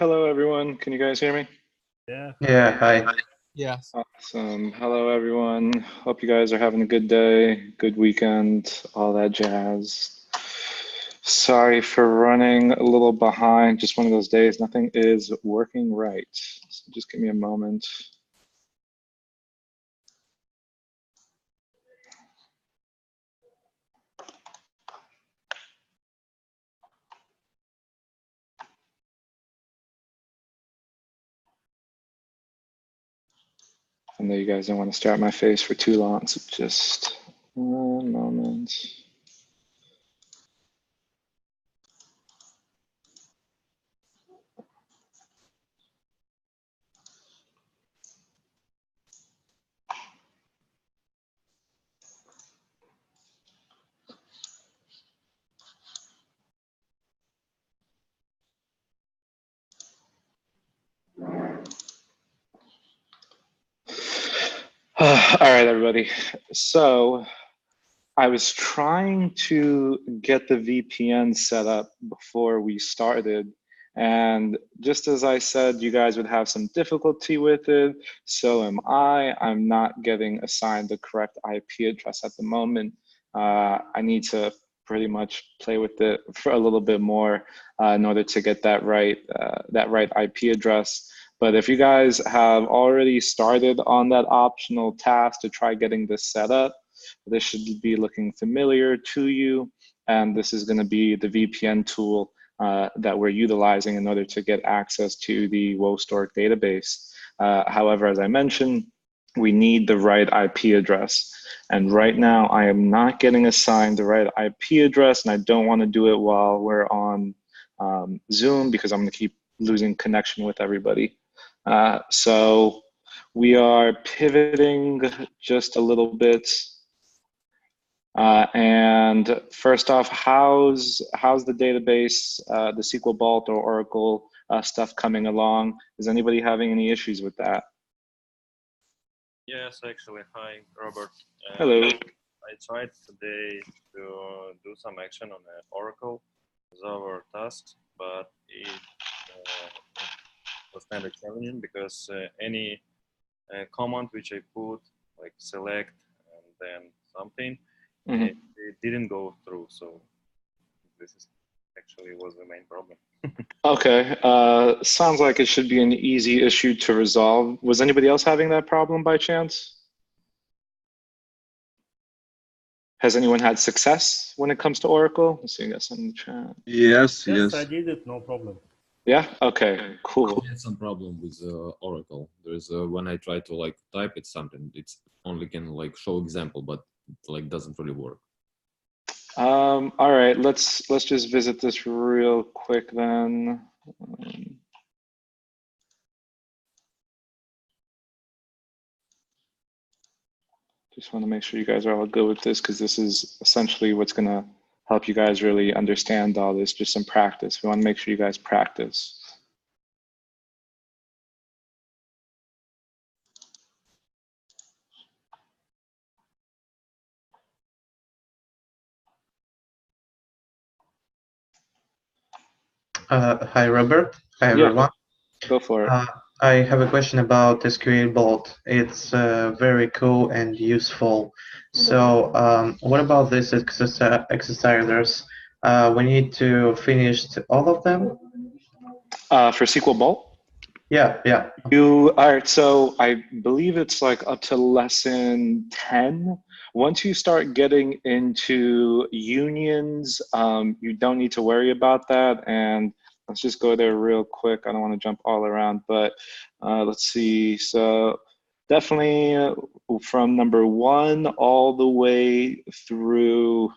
Hello, everyone. Can you guys hear me? Yeah. Yeah, hi. Yes. Awesome. Hello, everyone. Hope you guys are having a good day, good weekend, all that jazz. Sorry for running a little behind. Just one of those days. Nothing is working right. So just give me a moment. I know you guys don't want to stare at my face for too long, so just one moment. All right, everybody. So I was trying to get the VPN set up before we started. And just as I said, you guys would have some difficulty with it. So am I. I'm not getting assigned the correct IP address at the moment. I need to pretty much play with it for a little bit more in order to get that right IP address. But if you guys have already started on that optional task to try getting this set up, this should be looking familiar to you, and this is going to be the VPN tool that we're utilizing in order to get access to the WoStork database. However, as I mentioned, we need the right IP address. And right now, I am not getting assigned the right IP address, and I don't want to do it while we're on Zoom because I'm going to keep losing connection with everybody. So we are pivoting just a little bit. And first off, how's the database, the SQL Vault or Oracle stuff coming along? Is anybody having any issues with that? Yes, actually. Hi, Robert. Hello. I tried today to do some action on Oracle as our tasks, but it was kind of challenging because any command which I put, like select and then something, it didn't go through. So this is actually was the main problem. Okay, sounds like it should be an easy issue to resolve. Was anybody else having that problem by chance? Has anyone had success when it comes to Oracle? Let's see, I guess in the chat. Yes, Yes, yes. I did it, no problem. Yeah, okay, cool. I had some problem with Oracle. There's when I try to like type it something, it's only can like show example, but like doesn't really work. All right, let's just visit this real quick then. Just want to make sure you guys are all good with this because this is essentially what's going to help you guys really understand all this, just some practice. We want to make sure you guys practice. Hi, Robert. Hi, everyone. Go for it. I have a question about SQL Vault. It's very cool and useful. So, what about this exercises? We need to finish all of them? For SQL Vault? Yeah. All right, so I believe it's like up to lesson 10. Once you start getting into unions, you don't need to worry about that. And let's just go there real quick. I don't want to jump all around, but let's see. So definitely from number 1 all the way through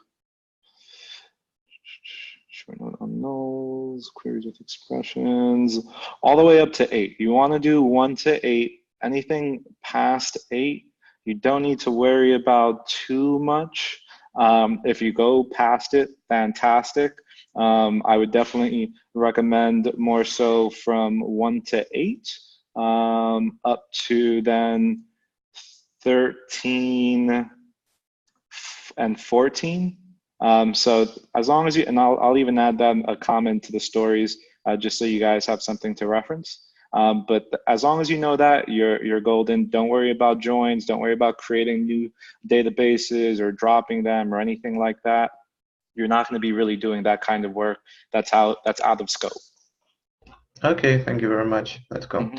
on nulls, queries with expressions, all the way up to 8. You want to do 1 to 8. Anything past 8, you don't need to worry about too much. If you go past it, fantastic. I would definitely recommend more so from 1 to 8 up to then 13 and 14. So as long as you, and I'll even add that a comment to the stories. just so you guys have something to reference. But as long as you know that, you're golden. Don't worry about joins. Don't worry about creating new databases or dropping them or anything like that. You're not going to be really doing that kind of work. That's out of scope. Okay, thank you very much. Let's go.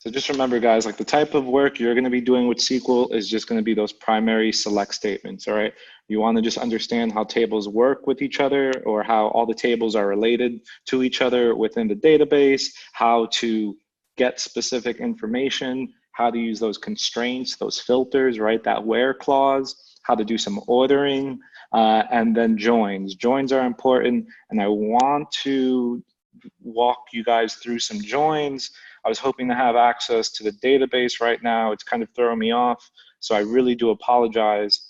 So just remember, guys, like the type of work you're going to be doing with SQL is just going to be those primary select statements, all right? You want to just understand how tables work with each other, or how all the tables are related to each other within the database, how to get specific information, how to use those constraints, those filters, right? That where clause, how to do some ordering, and then joins. Joins are important, and I want to walk you guys through some joins. I was hoping to have access to the database right now. It's kind of throwing me off, so I really do apologize.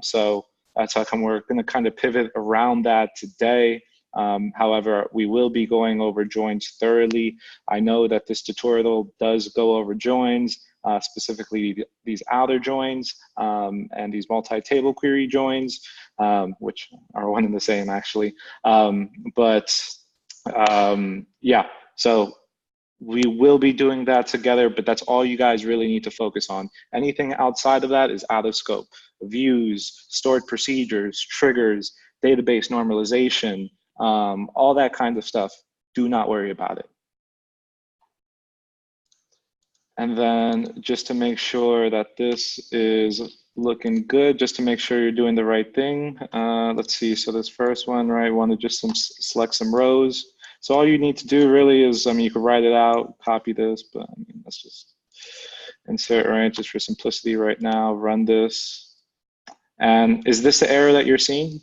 So that's how come we're going to kind of pivot around that today. However, we will be going over joins thoroughly. I know that this tutorial does go over joins, specifically these outer joins and these multi-table query joins, which are one and the same actually. Yeah, so we will be doing that together, but that's all you guys really need to focus on. Anything outside of that is out of scope. Views, stored procedures, triggers, database normalization, all that kind of stuff. Do not worry about it. And then just to make sure that this is looking good, just to make sure you're doing the right thing. Let's see, so this first one, right, I want to just select some rows. So all you need to do really is, I mean, you can write it out, copy this, but I mean, let's just insert, right, just for simplicity right now, run this. And is this the error that you're seeing?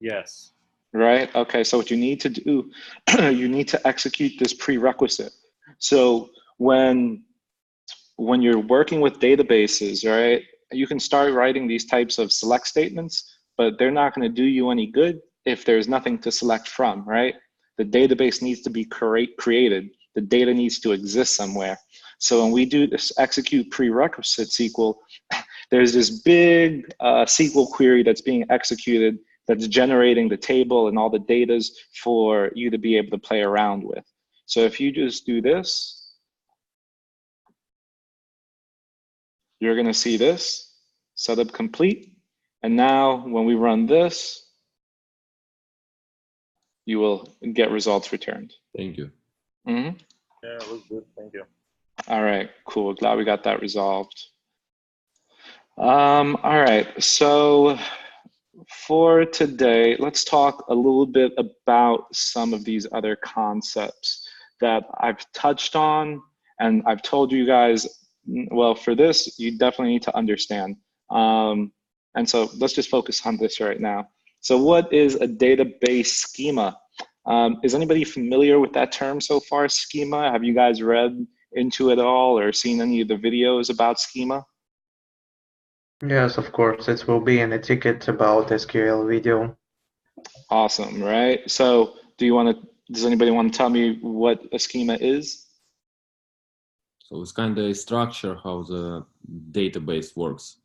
Yes. Right, okay, so what you need to do, you need to execute this prerequisite. So when you're working with databases, right, you can start writing these types of select statements, but they're not going to do you any good if there's nothing to select from, right? The database needs to be created. The data needs to exist somewhere. So when we do this execute prerequisite SQL, there's this big SQL query that's being executed that's generating the table and all the datas for you to be able to play around with. So if you just do this, you're going to see this, setup complete. And now when we run this, you will get results returned. Thank you. Yeah, it looks good. Thank you. All right, cool. Glad we got that resolved. All right, so for today, let's talk a little bit about some of these other concepts that I've touched on, and I've told you guys, well, for this, you definitely need to understand. And so let's just focus on this right now. So what is a database schema? Is anybody familiar with that term so far, schema? Have you guys read into it all or seen any of the videos about schema? Yes, of course, it will be in a ticket about SQL video. Awesome, right? So does anybody want to tell me what a schema is? So it's kind of a structure how the database works.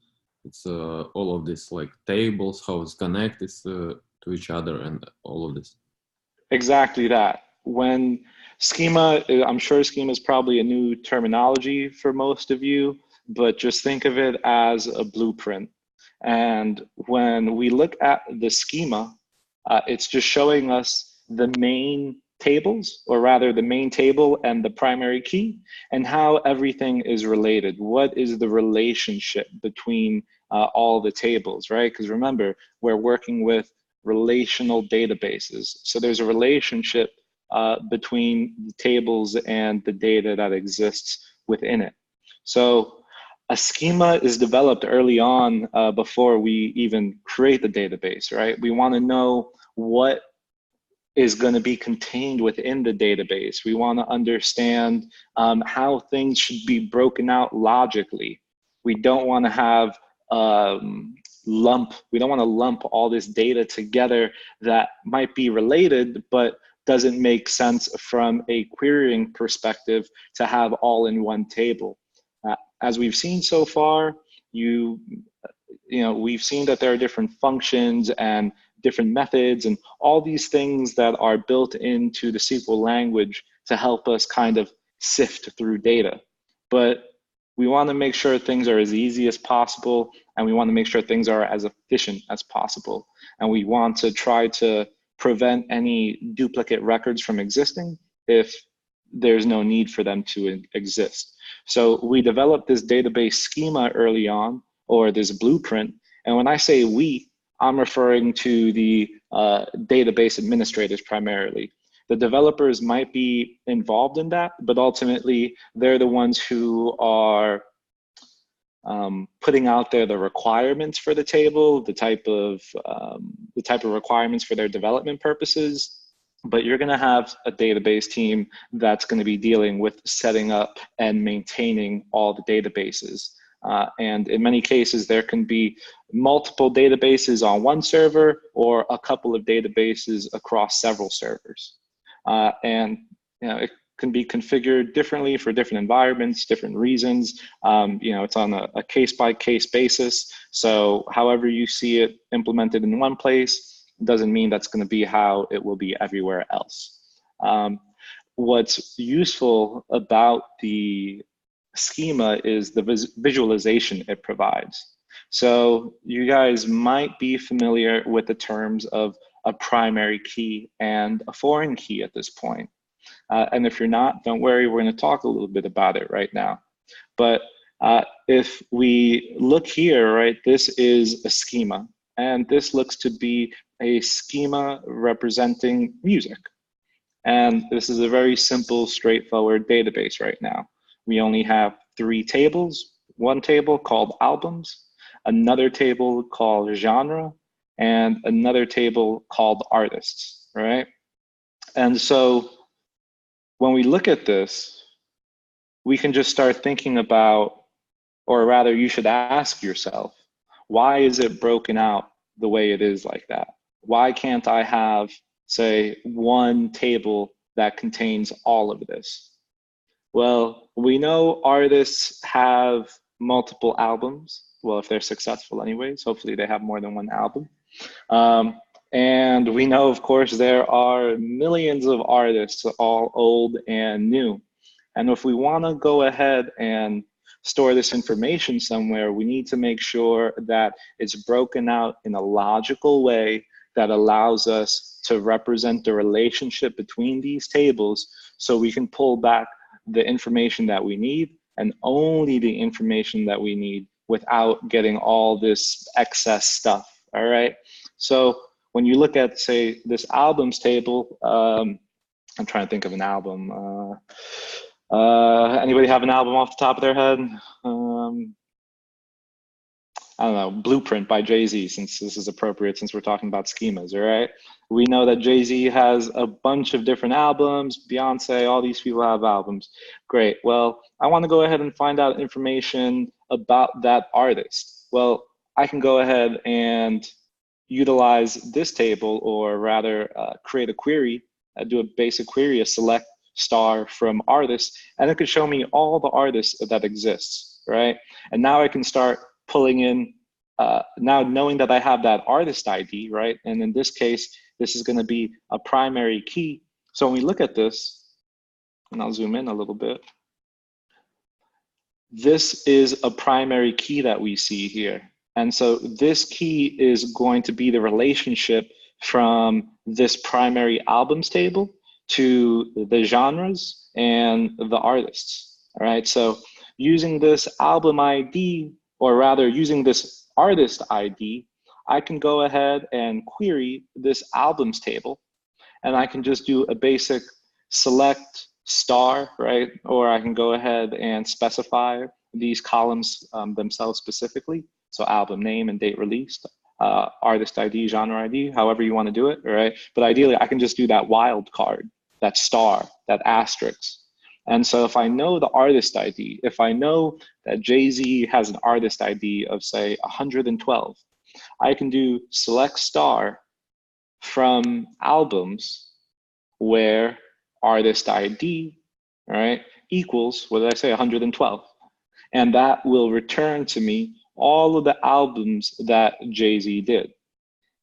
It's all of this like tables, how it's connected to each other, and all of this. Exactly that. When schema, I'm sure schema is probably a new terminology for most of you, but just think of it as a blueprint. And when we look at the schema, it's just showing us the main tables, or rather the main table and the primary key, and how everything is related. What is the relationship between all the tables, right? Because remember, we're working with relational databases. So there's a relationship between the tables and the data that exists within it. So a schema is developed early on before we even create the database, right? We want to know what is going to be contained within the database. We want to understand how things should be broken out logically. We don't want to have we don't want to lump all this data together that might be related, but doesn't make sense from a querying perspective to have all in one table. As we've seen so far, we've seen that there are different functions and different methods and all these things that are built into the SQL language to help us kind of sift through data. But we want to make sure things are as easy as possible, and we want to make sure things are as efficient as possible. And we want to try to prevent any duplicate records from existing if there's no need for them to exist. So we developed this database schema early on, or this blueprint. And when I say we, I'm referring to the database administrators primarily. The developers might be involved in that, but ultimately they're the ones who are putting out there the requirements for the table, the type of requirements for their development purposes. But you're going to have a database team that's going to be dealing with setting up and maintaining all the databases. And in many cases, there can be multiple databases on one server or a couple of databases across several servers. And it can be configured differently for different environments, different reasons. It's on a case-by-case basis. So however you see it implemented in one place doesn't mean that's going to be how it will be everywhere else. What's useful about the schema is the visualization it provides. So you guys might be familiar with the terms of a primary key and a foreign key at this point. And if you're not, don't worry, we're going to talk a little bit about it right now. But if we look here, right, this is a schema, and this looks to be a schema representing music. And this is a very simple, straightforward database right now. We only have 3 tables, one table called albums, another table called genre, and another table called artists, right? And so when we look at this, we can just start thinking about, or rather you should ask yourself, why is it broken out the way it is like that? Why can't I have, say, one table that contains all of this? Well, we know artists have multiple albums. Well, if they're successful anyways, hopefully they have more than one album. And we know, of course, there are millions of artists, all old and new. And if we want to go ahead and store this information somewhere, we need to make sure that it's broken out in a logical way that allows us to represent the relationship between these tables, so we can pull back the information that we need and only the information that we need without getting all this excess stuff, all right? So when you look at, say, this albums table, I'm trying to think of an album. Anybody have an album off the top of their head? I don't know, Blueprint by Jay-Z, since this is appropriate, since we're talking about schemas, all right? We know that Jay-Z has a bunch of different albums, Beyonce, all these people have albums. Great, well, I wanna go ahead and find out information about that artist. Well, I can go ahead and utilize this table, or rather create a query, do a basic query, a select star from artists, and it could show me all the artists that exists, right? And now I can start pulling in, now knowing that I have that artist ID, right? And in this case, this is gonna be a primary key. So when we look at this, and I'll zoom in a little bit, this is a primary key that we see here. And so this key is going to be the relationship from this primary albums table to the genres and the artists, all right? So using this album ID, or rather using this artist ID, I can go ahead and query this albums table, and I can just do a basic select star, right? Or I can go ahead and specify these columns themselves specifically. So album name and date released, artist ID, genre ID, however you want to do it, right? But ideally, I can just do that wild card, that star, that asterisk. And so if I know the artist ID, if I know that Jay-Z has an artist ID of, say, 112, I can do select star from albums where artist ID, right, equals, what did I say, 112. And that will return to me all of the albums that Jay-Z did.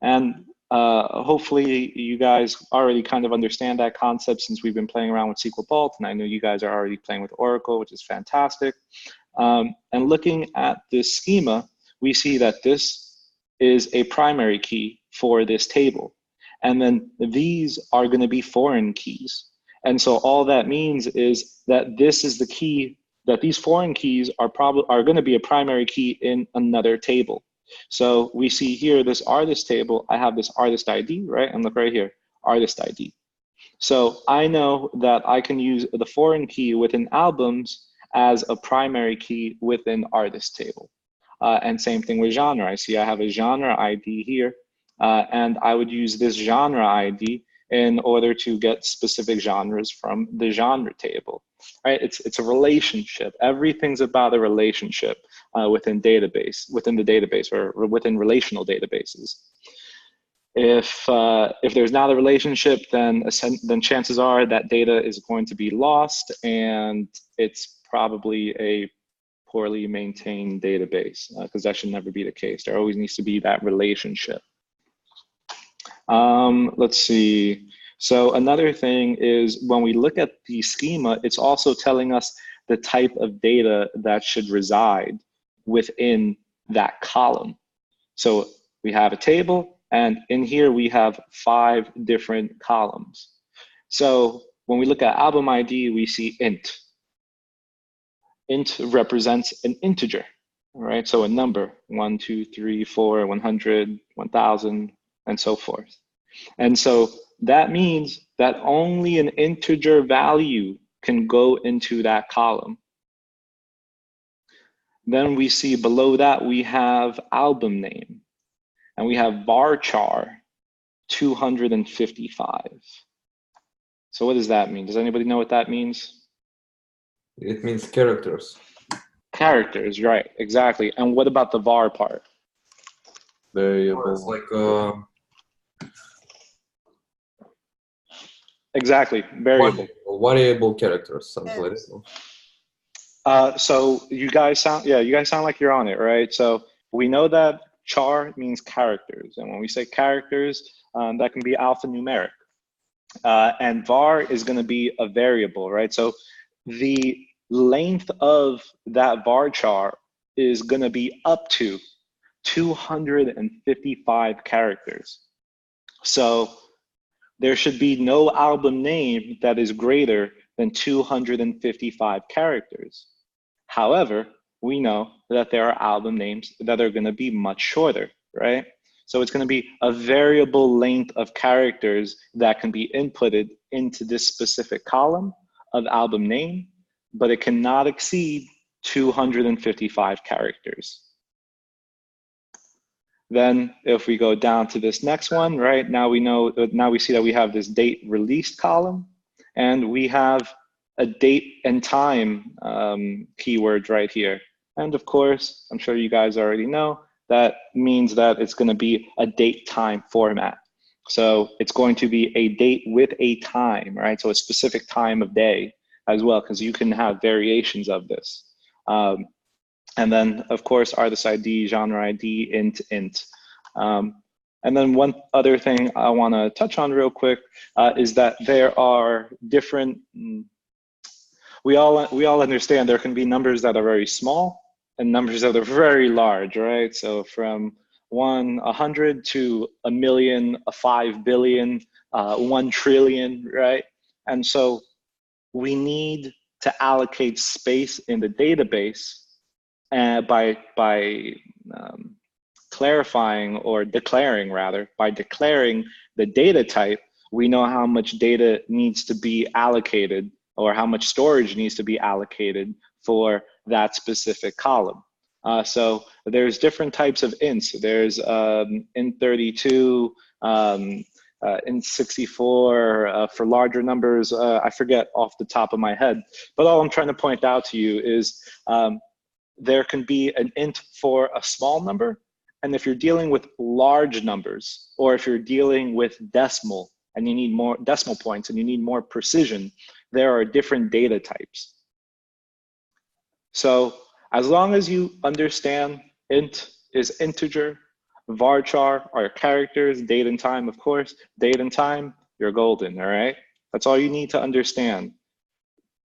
And hopefully you guys already kind of understand that concept since we've been playing around with SQL Vault, and I know you guys are already playing with Oracle, which is fantastic. And looking at this schema, we see that this is a primary key for this table. And then these are going to be foreign keys. And so all that means is that this is the key, that these foreign keys are going to be a primary key in another table. So we see here this artist table, I have this artist ID, right? And look right here, artist ID. So I know that I can use the foreign key within albums as a primary key within artist table. And same thing with genre. I see I have a genre ID here, and I would use this genre ID in order to get specific genres from the genre table. Right? It's a relationship. Everything's about a relationship within the database or within relational databases. If there's not a relationship, then chances are that data is going to be lost, and it's probably a poorly maintained database, because that should never be the case. There always needs to be that relationship. Let's see. So another thing is when we look at the schema, it's also telling us the type of data that should reside within that column. So we have a table, and in here we have 5 different columns. So when we look at album ID, we see int. Int represents an integer, right? So a number, 1, 2, 3, 4, 100, 1000, and so forth. And so that means that only an integer value can go into that column. Then we see below that we have album name, and we have varchar 255. So what does that mean? Does anybody know what that means? It means characters. Characters, right, exactly. And what about the var part? Variable. It's like exactly, variable. Variable characters, something like that. So you guys sound like you're on it, right? So we know that char means characters, and when we say characters, that can be alphanumeric. And var is going to be a variable, right? So the length of that varchar is going to be up to 255 characters. So there should be no album name that is greater than 255 characters. However, we know that there are album names that are going to be much shorter, right? So it's going to be a variable length of characters that can be inputted into this specific column of album name, but it cannot exceed 255 characters. Then if we go down to this next one, right, now we see that we have this date released column, and we have a date and time keyword right here. And of course, I'm sure you guys already know, that means that it's going to be a date time format. So it's going to be a date with a time, right? So a specific time of day as well, because you can have variations of this. And then, of course, artist ID, genre ID, int. And then one other thing I want to touch on real quick is that there are different, we all understand there can be numbers that are very small and numbers that are very large, right? So from 100 to 1 million, 5 billion, 1 trillion, right? And so we need to allocate space in the database by clarifying, or declaring rather, by declaring the data type, we know how much data needs to be allocated, or how much storage needs to be allocated for that specific column. So there's different types of ints. There's int32, int64 for larger numbers. I forget off the top of my head, but all I'm trying to point out to you is there can be an int for a small number, and if you're dealing with large numbers, or if you're dealing with decimal and you need more decimal points and you need more precision, there are different data types. So as long as you understand int is integer, Varchar are characters, date and time, of course. Date and time, you're golden, all right? That's all you need to understand.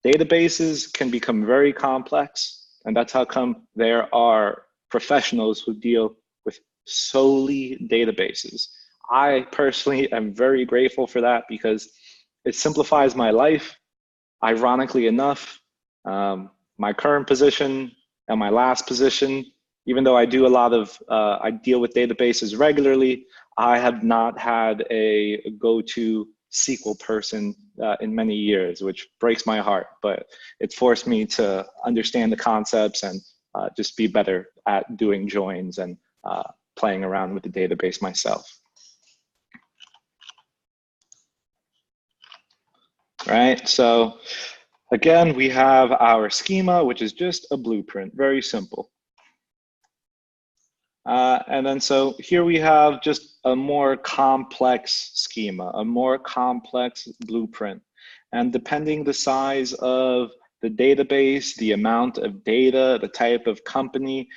Databases can become very complex, and that's how come there are professionals who deal with solely databases. I personally am very grateful for that because it simplifies my life. Ironically enough, my current position and my last position, even though I do a lot of, I deal with databases regularly, I have not had a go-to SQL person in many years, which breaks my heart, but it forced me to understand the concepts and just be better at doing joins and playing around with the database myself. Right, so again, we have our schema, which is just a blueprint, very simple. And then so here we have just a more complex schema, a more complex blueprint. And depending the size of the database, the amount of data, the type of company,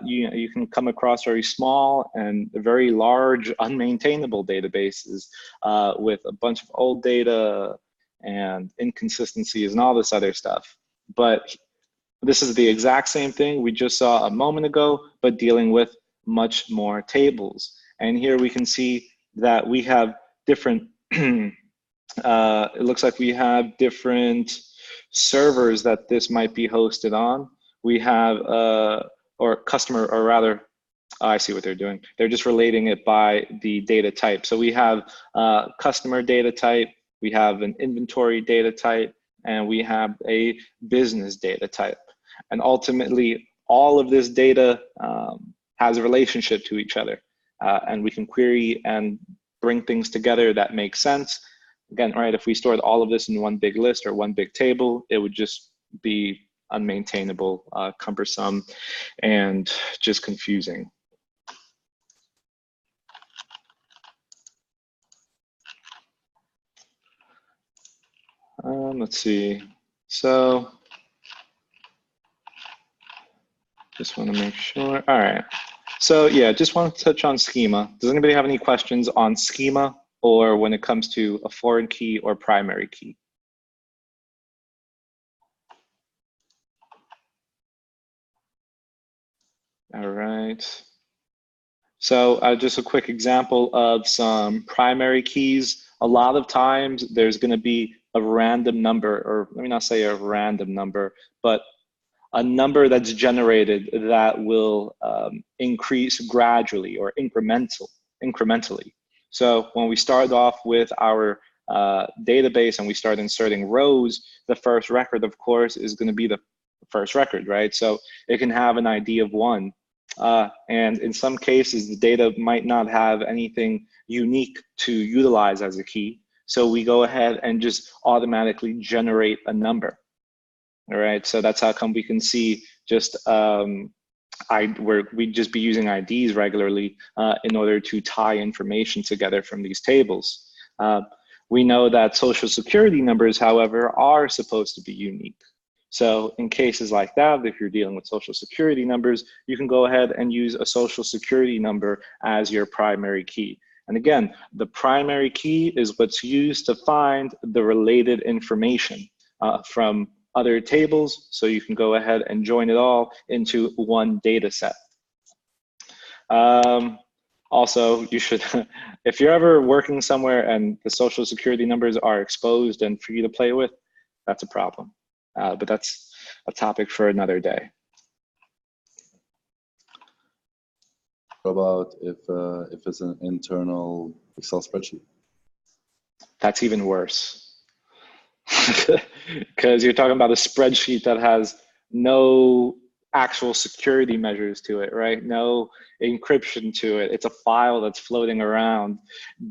you can come across very small and very large unmaintainable databases with a bunch of old data and inconsistencies and all this other stuff. But this is the exact same thing we just saw a moment ago, but dealing with much more tables. And here we can see that we have different, it looks like we have different servers that this might be hosted on. We have, or customer, or rather, I see what they're doing. They're just relating it by the data type. So we have customer data type, we have an inventory data type, and we have a business data type. And ultimately, all of this data has a relationship to each other. And we can query and bring things together that make sense. Again, right, if we stored all of this in one big list or one big table, it would just be unmaintainable, cumbersome, and just confusing. Let's see. So just want to make sure. All right. So yeah, just want to touch on schema. Does anybody have any questions on schema or when it comes to a foreign key or primary key? All right. So just a quick example of some primary keys. A lot of times there's going to be a random number, or let me not say a random number, but a number that's generated that will increase gradually or incrementally. So when we start off with our database and we start inserting rows, the first record, of course, is going to be the first record, right? So it can have an ID of 1. And in some cases, the data might not have anything unique to utilize as a key. So we go ahead and just automatically generate a number. All right, so that's how come we can see just we'd just be using IDs regularly in order to tie information together from these tables. We know that social security numbers, however, are supposed to be unique. So in cases like that, if you're dealing with social security numbers, you can go ahead and use a social security number as your primary key. And again, the primary key is what's used to find the related information from other tables, so you can go ahead and join it all into one data set. Also, you should, if you're ever working somewhere and the social security numbers are exposed and for you to play with, that's a problem. But that's a topic for another day. What about if it's an internal Excel spreadsheet? That's even worse. Because you're talking about a spreadsheet that has no actual security measures to it, right? No encryption to it. It's a file that's floating around.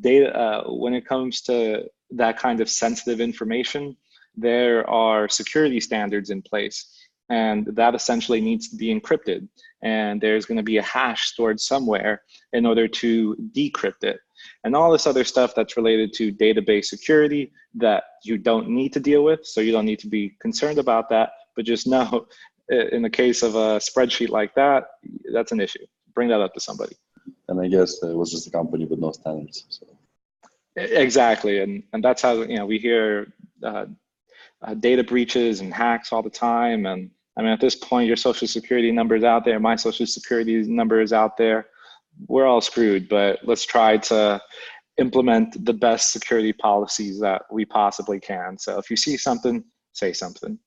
Data, when it comes to that kind of sensitive information, there are security standards in place, and that essentially needs to be encrypted. And there's going to be a hash stored somewhere in order to decrypt it. And all this other stuff that's related to database security that you don't need to deal with, so you don't need to be concerned about that, but just know in the case of a spreadsheet like that, that's an issue. Bring that up to somebody. And I guess it was just a company with no standards. So. Exactly, and that's how we hear data breaches and hacks all the time. And I mean, at this point, your social security number is out there, my social security number is out there. We're all screwed, but let's try to implement the best security policies that we possibly can. So if you see something, say something.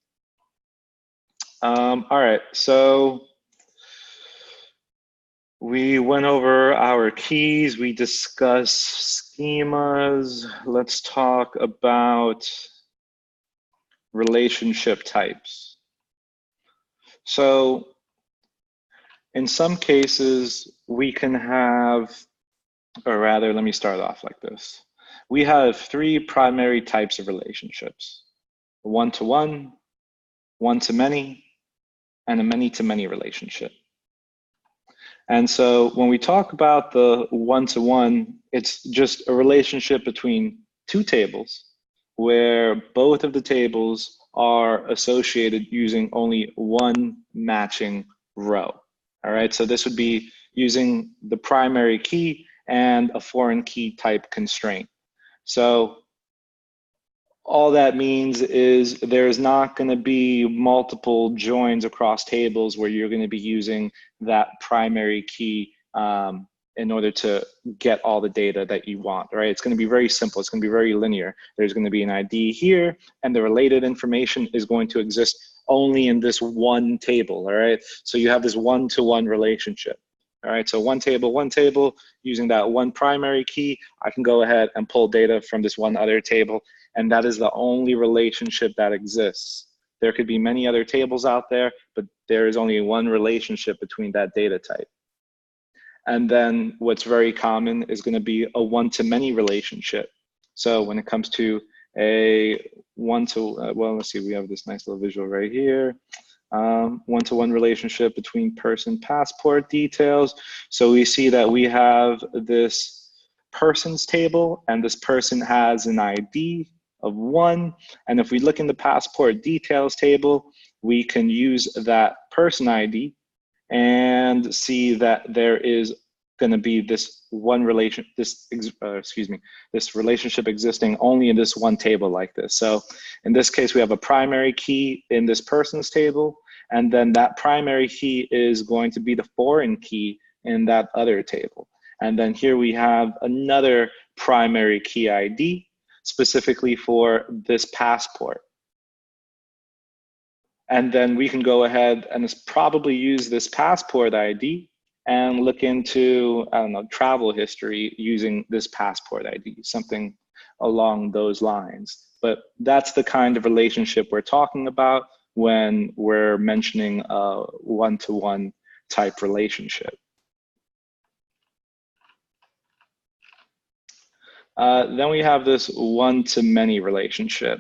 All right, so we went over our keys, we discussed schemas. Let's talk about relationship types. So in some cases, we can have, or rather, let me start off like this. We have three primary types of relationships: one-to-one, one-to-many, and a many-to-many relationship. And so when we talk about the one-to-one, it's just a relationship between two tables where both of the tables are associated using only one matching row. All right, so this would be using the primary key and a foreign key type constraint. So all that means is there's not going to be multiple joins across tables where you're going to be using that primary key in order to get all the data that you want, right? It's going to be very simple. It's going to be very linear. There's going to be an ID here, and the related information is going to exist only in this one table, all right? So you have this one-to-one relationship. All right, so one table, using that one primary key, I can go ahead and pull data from this one other table, and that is the only relationship that exists. There could be many other tables out there, but there is only one relationship between that data type. And then what's very common is going to be a one-to-many relationship. So when it comes to a well, let's see, we have this nice little visual right here. One-to-one relationship between person passport details. So we see that we have this persons table, and this person has an ID of 1. And if we look in the passport details table, we can use that person ID and see that there is going to be this one relation, this relationship existing only in this one table like this. So in this case, we have a primary key in this person's table, and then that primary key is going to be the foreign key in that other table. And then here we have another primary key ID specifically for this passport. And then we can go ahead and probably use this passport ID and look into, I don't know, travel history using this passport ID, something along those lines. But that's the kind of relationship we're talking about when we're mentioning a one-to-one type relationship. Then we have this one-to-many relationship.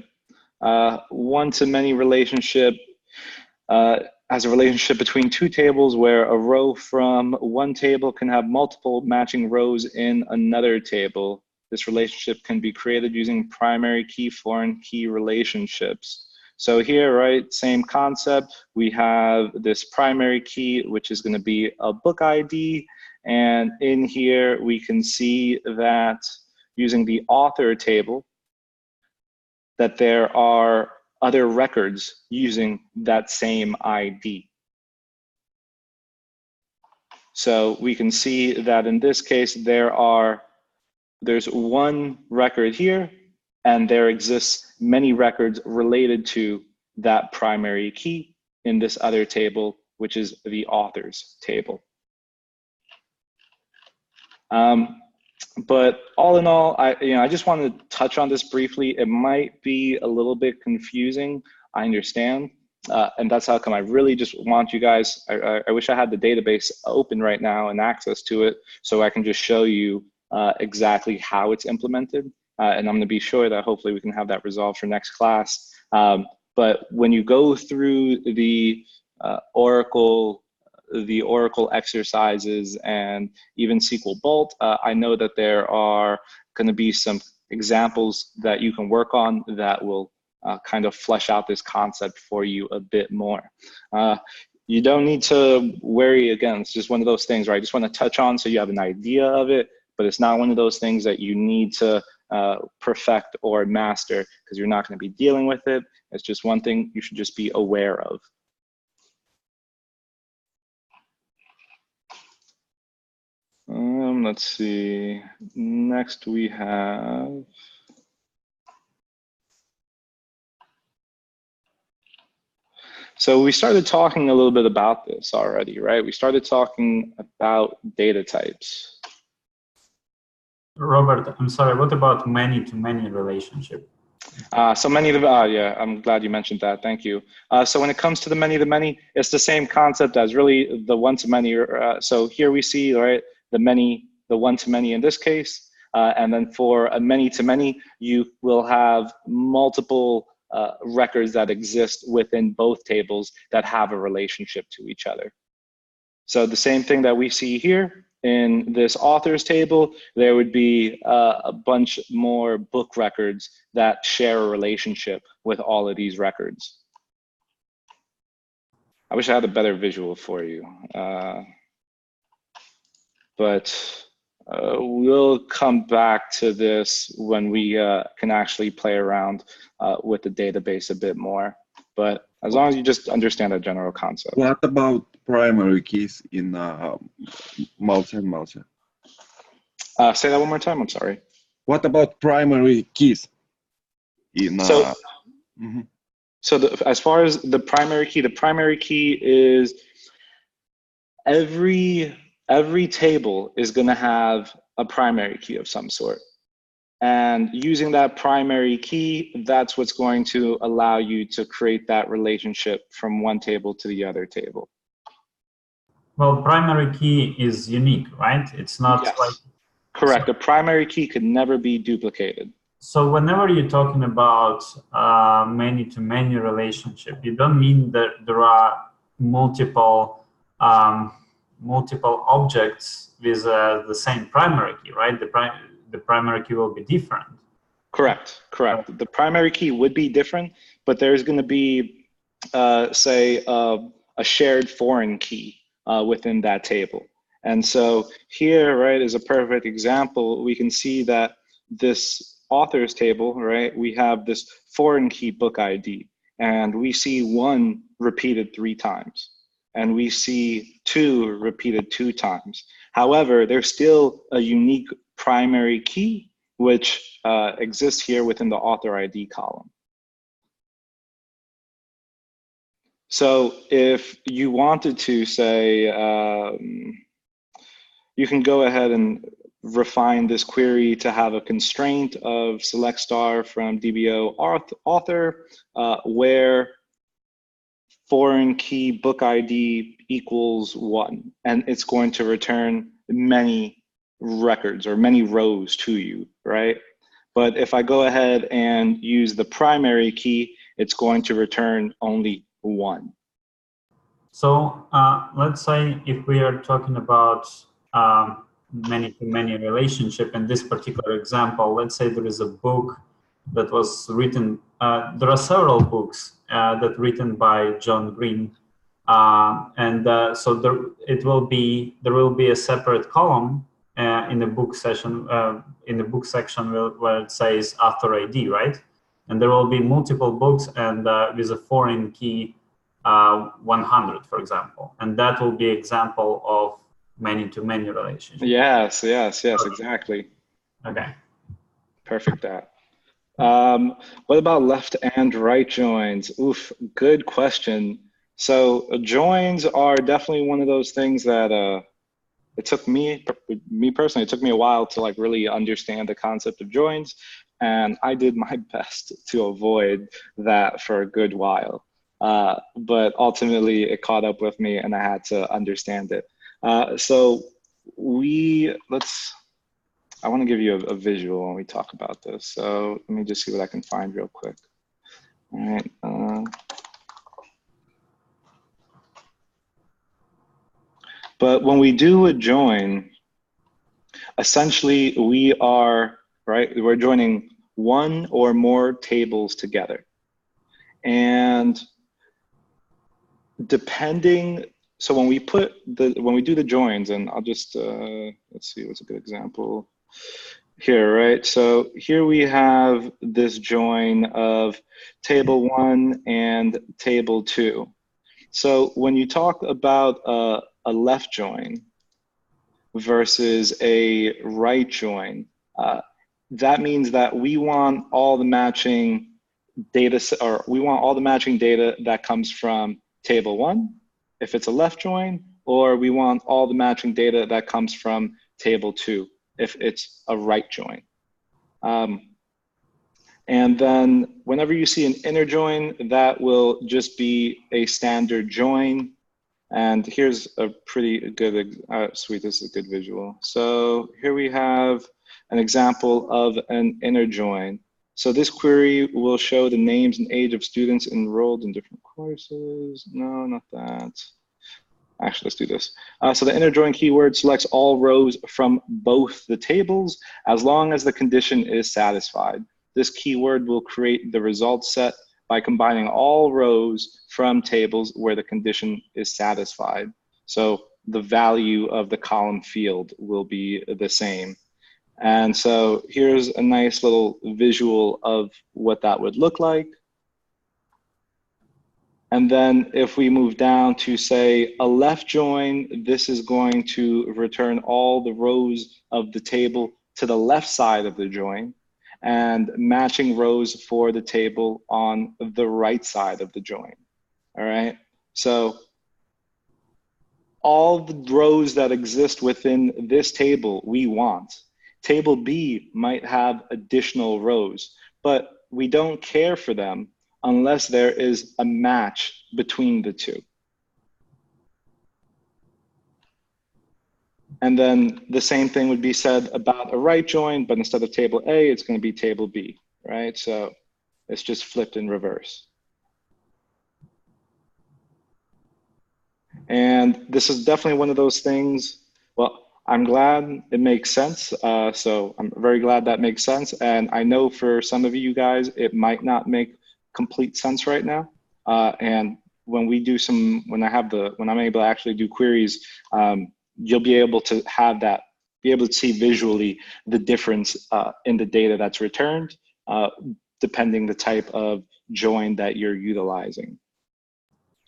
One-to-many relationship as a relationship between two tables where a row from one table can have multiple matching rows in another table. This relationship can be created using primary key, foreign key relationships. So here, right, same concept. We have this primary key, which is going to be a book ID. And in here, we can see that using the author table, that there are other records using that same ID. So we can see that in this case, there's one record here, and there exists many records related to that primary key in this other table, which is the authors table. But all in all, I just want to touch on this briefly. It might be a little bit confusing, I understand. And that's how come I really just want you guys, I wish I had the database open right now and access to it so I can just show you exactly how it's implemented. And I'm going to be sure that hopefully we can have that resolved for next class. But when you go through the Oracle exercises and even SQL Bolt, I know that there are going to be some examples that you can work on that will kind of flesh out this concept for you a bit more. you don't need to worry. Again, it's just one of those things, right? I just want to touch on so you have an idea of it, but it's not one of those things that you need to perfect or master because you're not going to be dealing with it. It's just one thing you should just be aware of. Let's see. Next we have. So we started talking a little bit about this already, right? We started talking about data types. Robert, I'm sorry, what about many-to-many relationship? So yeah, I'm glad you mentioned that. Thank you. So when it comes to the many, it's the same concept as really the one-to-many. So here we see, right, the one-to-many in this case. And then for a many-to-many, you will have multiple records that exist within both tables that have a relationship to each other. So the same thing that we see here in this authors table, there would be a bunch more book records that share a relationship with all of these records. I wish I had a better visual for you, but we'll come back to this when we can actually play around with the database a bit more. But as long as you just understand the general concept. What about primary keys in multi and multi? Say that one more time, I'm sorry. What about primary keys in So as far as the primary key is every table is going to have a primary key of some sort. And using that primary key, that's what's going to allow you to create that relationship from one table to the other table. Well, primary key is unique, right? It's not like... Correct. A primary key could never be duplicated. So whenever you're talking about many-to-many relationship, you don't mean that there are multiple objects with the same primary key, right? The primary key will be different. Correct. The primary key would be different, but there's going to be, say, a shared foreign key within that table. And so here, right, is a perfect example. We can see that this authors table, right, we have this foreign key book ID, and we see 1 repeated 3 times, and we see 2 repeated 2 times. However, there's still a unique primary key, which exists here within the author ID column. So if you wanted to say, you can go ahead and refine this query to have a constraint of select star from DBO author, where foreign key book ID equals 1, and it's going to return many records or many rows to you, right? But if I go ahead and use the primary key, it's going to return only 1. So let's say if we are talking about many-to-many relationship in this particular example, let's say there is a book that was written, there are several books that written by John Green, so there will be a separate column in the book section where it says author ID, right? And there will be multiple books and with a foreign key 100, for example, and that will be example of many-to-many relationship. Yes, exactly. Okay. Perfect. What about left and right joins? Oof, good question. So joins are definitely one of those things that it took me personally, it took me a while to like really understand the concept of joins, and I did my best to avoid that for a good while. But ultimately it caught up with me and I had to understand it. So I want to give you a visual when we talk about this. So let me just see what I can find real quick. All right. But when we do a join, essentially we're joining 1 or more tables together. And depending, so when we do the joins, and I'll just, let's see, what's a good example here, right? So here we have this join of table 1 and table 2. So when you talk about a left join versus a right join, that means that we want all the matching data, or we want all the matching data that comes from table 1, if it's a left join, or we want all the matching data that comes from table 2, if it's a right join. And then whenever you see an inner join, that will just be a standard join. And here's a pretty good, sweet, this is a good visual. So here we have an example of an inner join. So this query will show the names and age of students enrolled in different courses. No, not that. Actually, let's do this. So the inner join keyword selects all rows from both the tables as long as the condition is satisfied. This keyword will create the result set by combining all rows from tables where the condition is satisfied. So the value of the column field will be the same. And so here's a nice little visual of what that would look like. And then if we move down to, say, a left join, this is going to return all the rows of the table to the left side of the join, and matching rows for the table on the right side of the join. All right, so all the rows that exist within this table we want. Table B might have additional rows, but we don't care for them unless there is a match between the two. And then the same thing would be said about a right join, but instead of table A, it's going to be table B, right? So it's just flipped in reverse. And this is definitely one of those things, well, I'm glad it makes sense. So I'm very glad that makes sense. And I know for some of you guys, it might not make complete sense right now. And when we do when I'm able to actually do queries, you'll be able to have that, be able to see visually the difference in the data that's returned, depending the type of join that you're utilizing.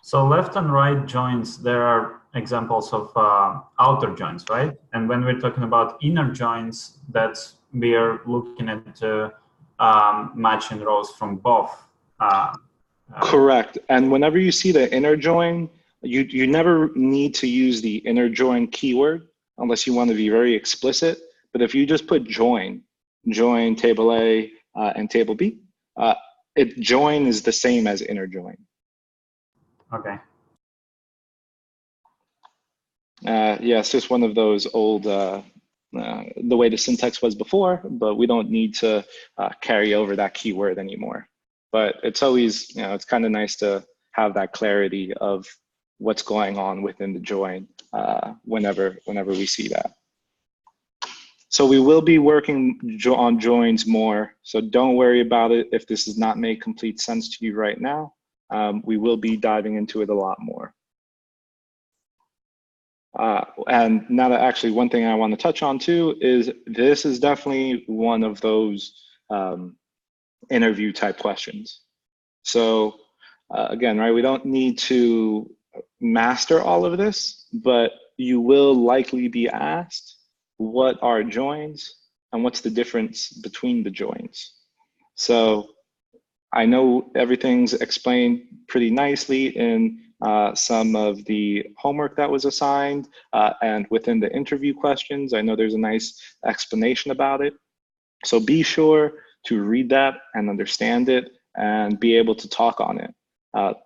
So left and right joins, there are examples of outer joins, right? And when we're talking about inner joins, that's we're looking at matching rows from both. Correct. And whenever you see the inner join, you never need to use the inner join keyword unless you want to be very explicit. But if you just put join table A and table B, join is the same as inner join. Okay. Yeah, it's just one of those old, the way the syntax was before, but we don't need to carry over that keyword anymore. But it's always, it's kind of nice to have that clarity of what's going on within the join whenever we see that. So we will be working on joins more. So don't worry about it if this does not make complete sense to you right now. We will be diving into it a lot more. And now that actually one thing I want to touch on too is this is definitely one of those interview type questions. So again, right, we don't need to master all of this, but you will likely be asked what are joins and what's the difference between the joins. So I know everything's explained pretty nicely in some of the homework that was assigned and within the interview questions. I know there's a nice explanation about it. So be sure to read that and understand it and be able to talk on it.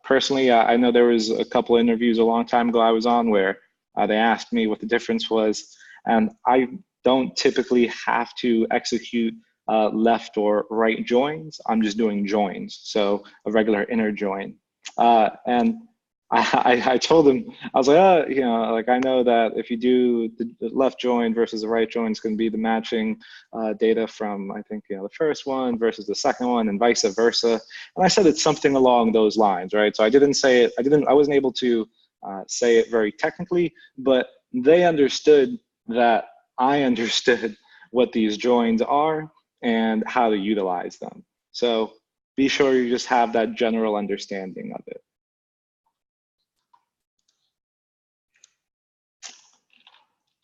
Personally, I know there was a couple interviews a long time ago I was on where they asked me what the difference was, and I don't typically have to execute left or right joins. I'm just doing joins, so a regular inner join. And I told him, I was like, oh, you know, like I know that if you do the left join versus the right join, it's going to be the matching data from, I think, you know, the first one versus the second one and vice versa. And I said it's something along those lines, right? So I didn't say it, I wasn't able to say it very technically, but they understood that I understood what these joins are and how to utilize them. So be sure you just have that general understanding of it.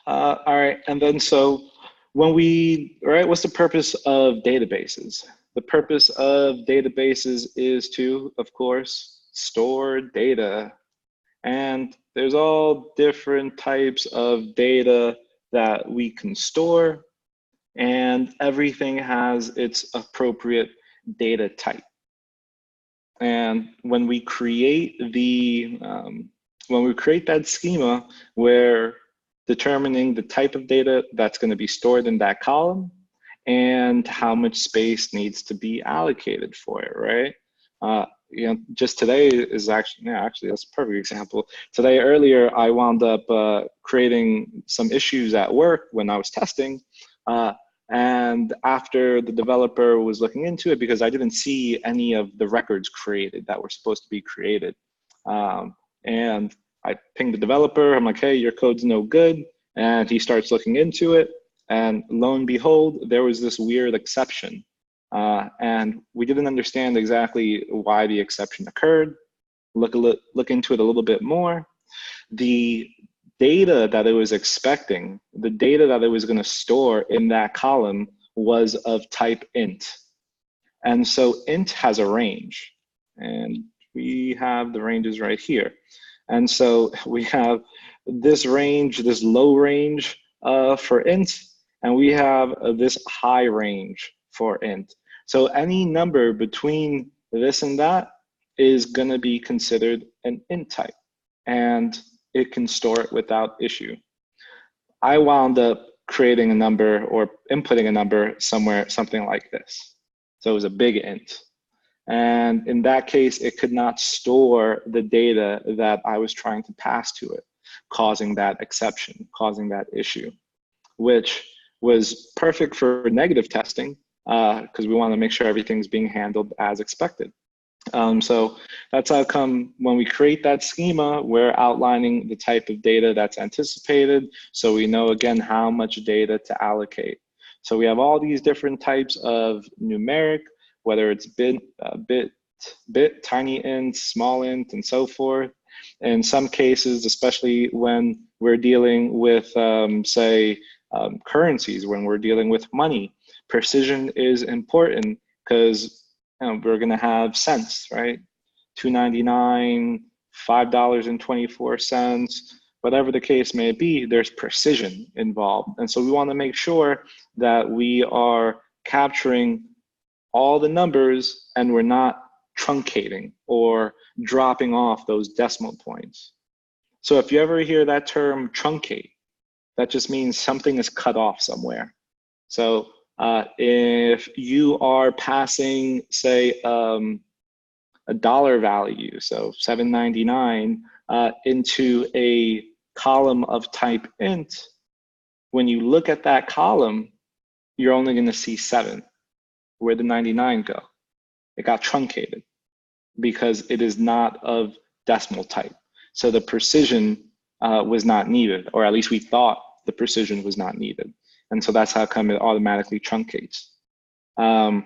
All right, and then so when what's the purpose of databases? The purpose of databases is to, of course, store data. And there's all different types of data that we can store, and everything has its appropriate data type. And when we create that schema, we're determining the type of data that's going to be stored in that column and how much space needs to be allocated for it, right? You know, just today is actually that's a perfect example. Today earlier, I wound up creating some issues at work when I was testing. And after the developer was looking into it, because I didn't see any of the records created that were supposed to be created. And I pinged the developer, I'm like, hey, your code's no good. And he starts looking into it. And lo and behold, there was this weird exception. And we didn't understand exactly why the exception occurred. Look into it a little bit more. The data that it was expecting, the data that it was going to store in that column was of type int. And so int has a range. And we have the ranges right here. And so we have this range, this low range for int, and we have this high range for int. So any number between this and that is going to be considered an int type, and it can store it without issue. I wound up creating a number or inputting a number somewhere, something like this. So it was a big int. And in that case, it could not store the data that I was trying to pass to it, causing that exception, causing that issue, which was perfect for negative testing because we want to make sure everything's being handled as expected. So that's how come when we create that schema, we're outlining the type of data that's anticipated. So we know, again, how much data to allocate. So we have all these different types of numeric, whether it's bit, tiny int, small int, and so forth. In some cases, especially when we're dealing with, say, currencies, when we're dealing with money, precision is important because we're going to have cents, right? $2.99, $5.24, whatever the case may be, there's precision involved. And so we want to make sure that we are capturing all the numbers and we're not truncating or dropping off those decimal points. So if you ever hear that term truncate, that just means something is cut off somewhere. So if you are passing, say, a dollar value, so $7.99, into a column of type int, when you look at that column, you're only going to see 7. Where'd the 99 go? It got truncated because it is not of decimal type. So the precision was not needed, or at least we thought the precision was not needed. And so that's how come it automatically truncates. And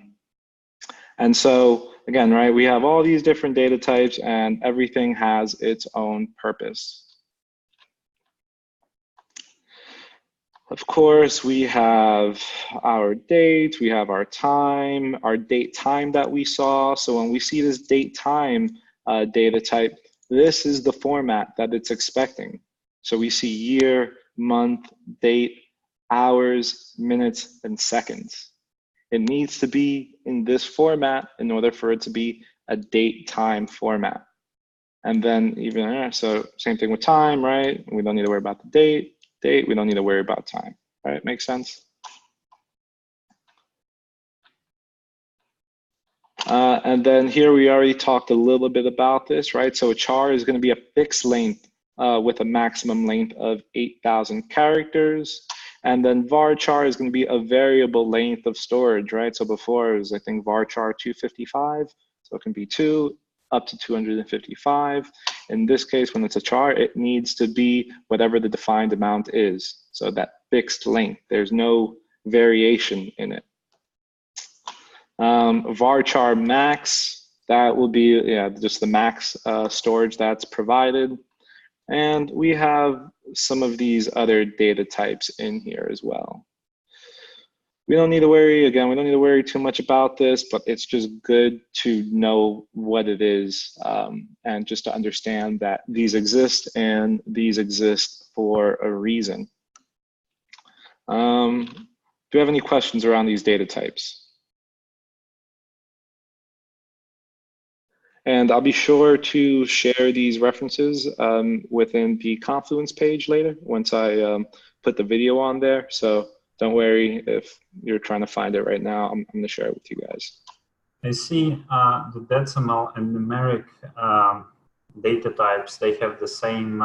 so again, right, we have all these different data types and everything has its own purpose. Of course, we have our date, we have our time, our date time that we saw. So when we see this date time data type, this is the format that it's expecting. So we see year, month, date, hours, minutes, and seconds. It needs to be in this format in order for it to be a date time format. And then even, so same thing with time, right? We don't need to worry about the date, we don't need to worry about time, right? Makes sense? And then here we already talked a little bit about this, right? So a char is going to be a fixed length with a maximum length of 8,000 characters. And then varchar is going to be a variable length of storage, right? So before it was, I think, varchar 255. So it can be 2 up to 255. In this case, when it's a char, it needs to be whatever the defined amount is. So that fixed length, there's no variation in it. Varchar max, that will be just the max storage that's provided. And we have some of these other data types in here as well. We don't need to worry, again, we don't need to worry too much about this, but it's just good to know what it is and just to understand that these exist and these exist for a reason. Do you have any questions around these data types? And I'll be sure to share these references within the Confluence page later once I put the video on there. So don't worry if you're trying to find it right now. I'm going to share it with you guys. I see the decimal and numeric data types, they have the same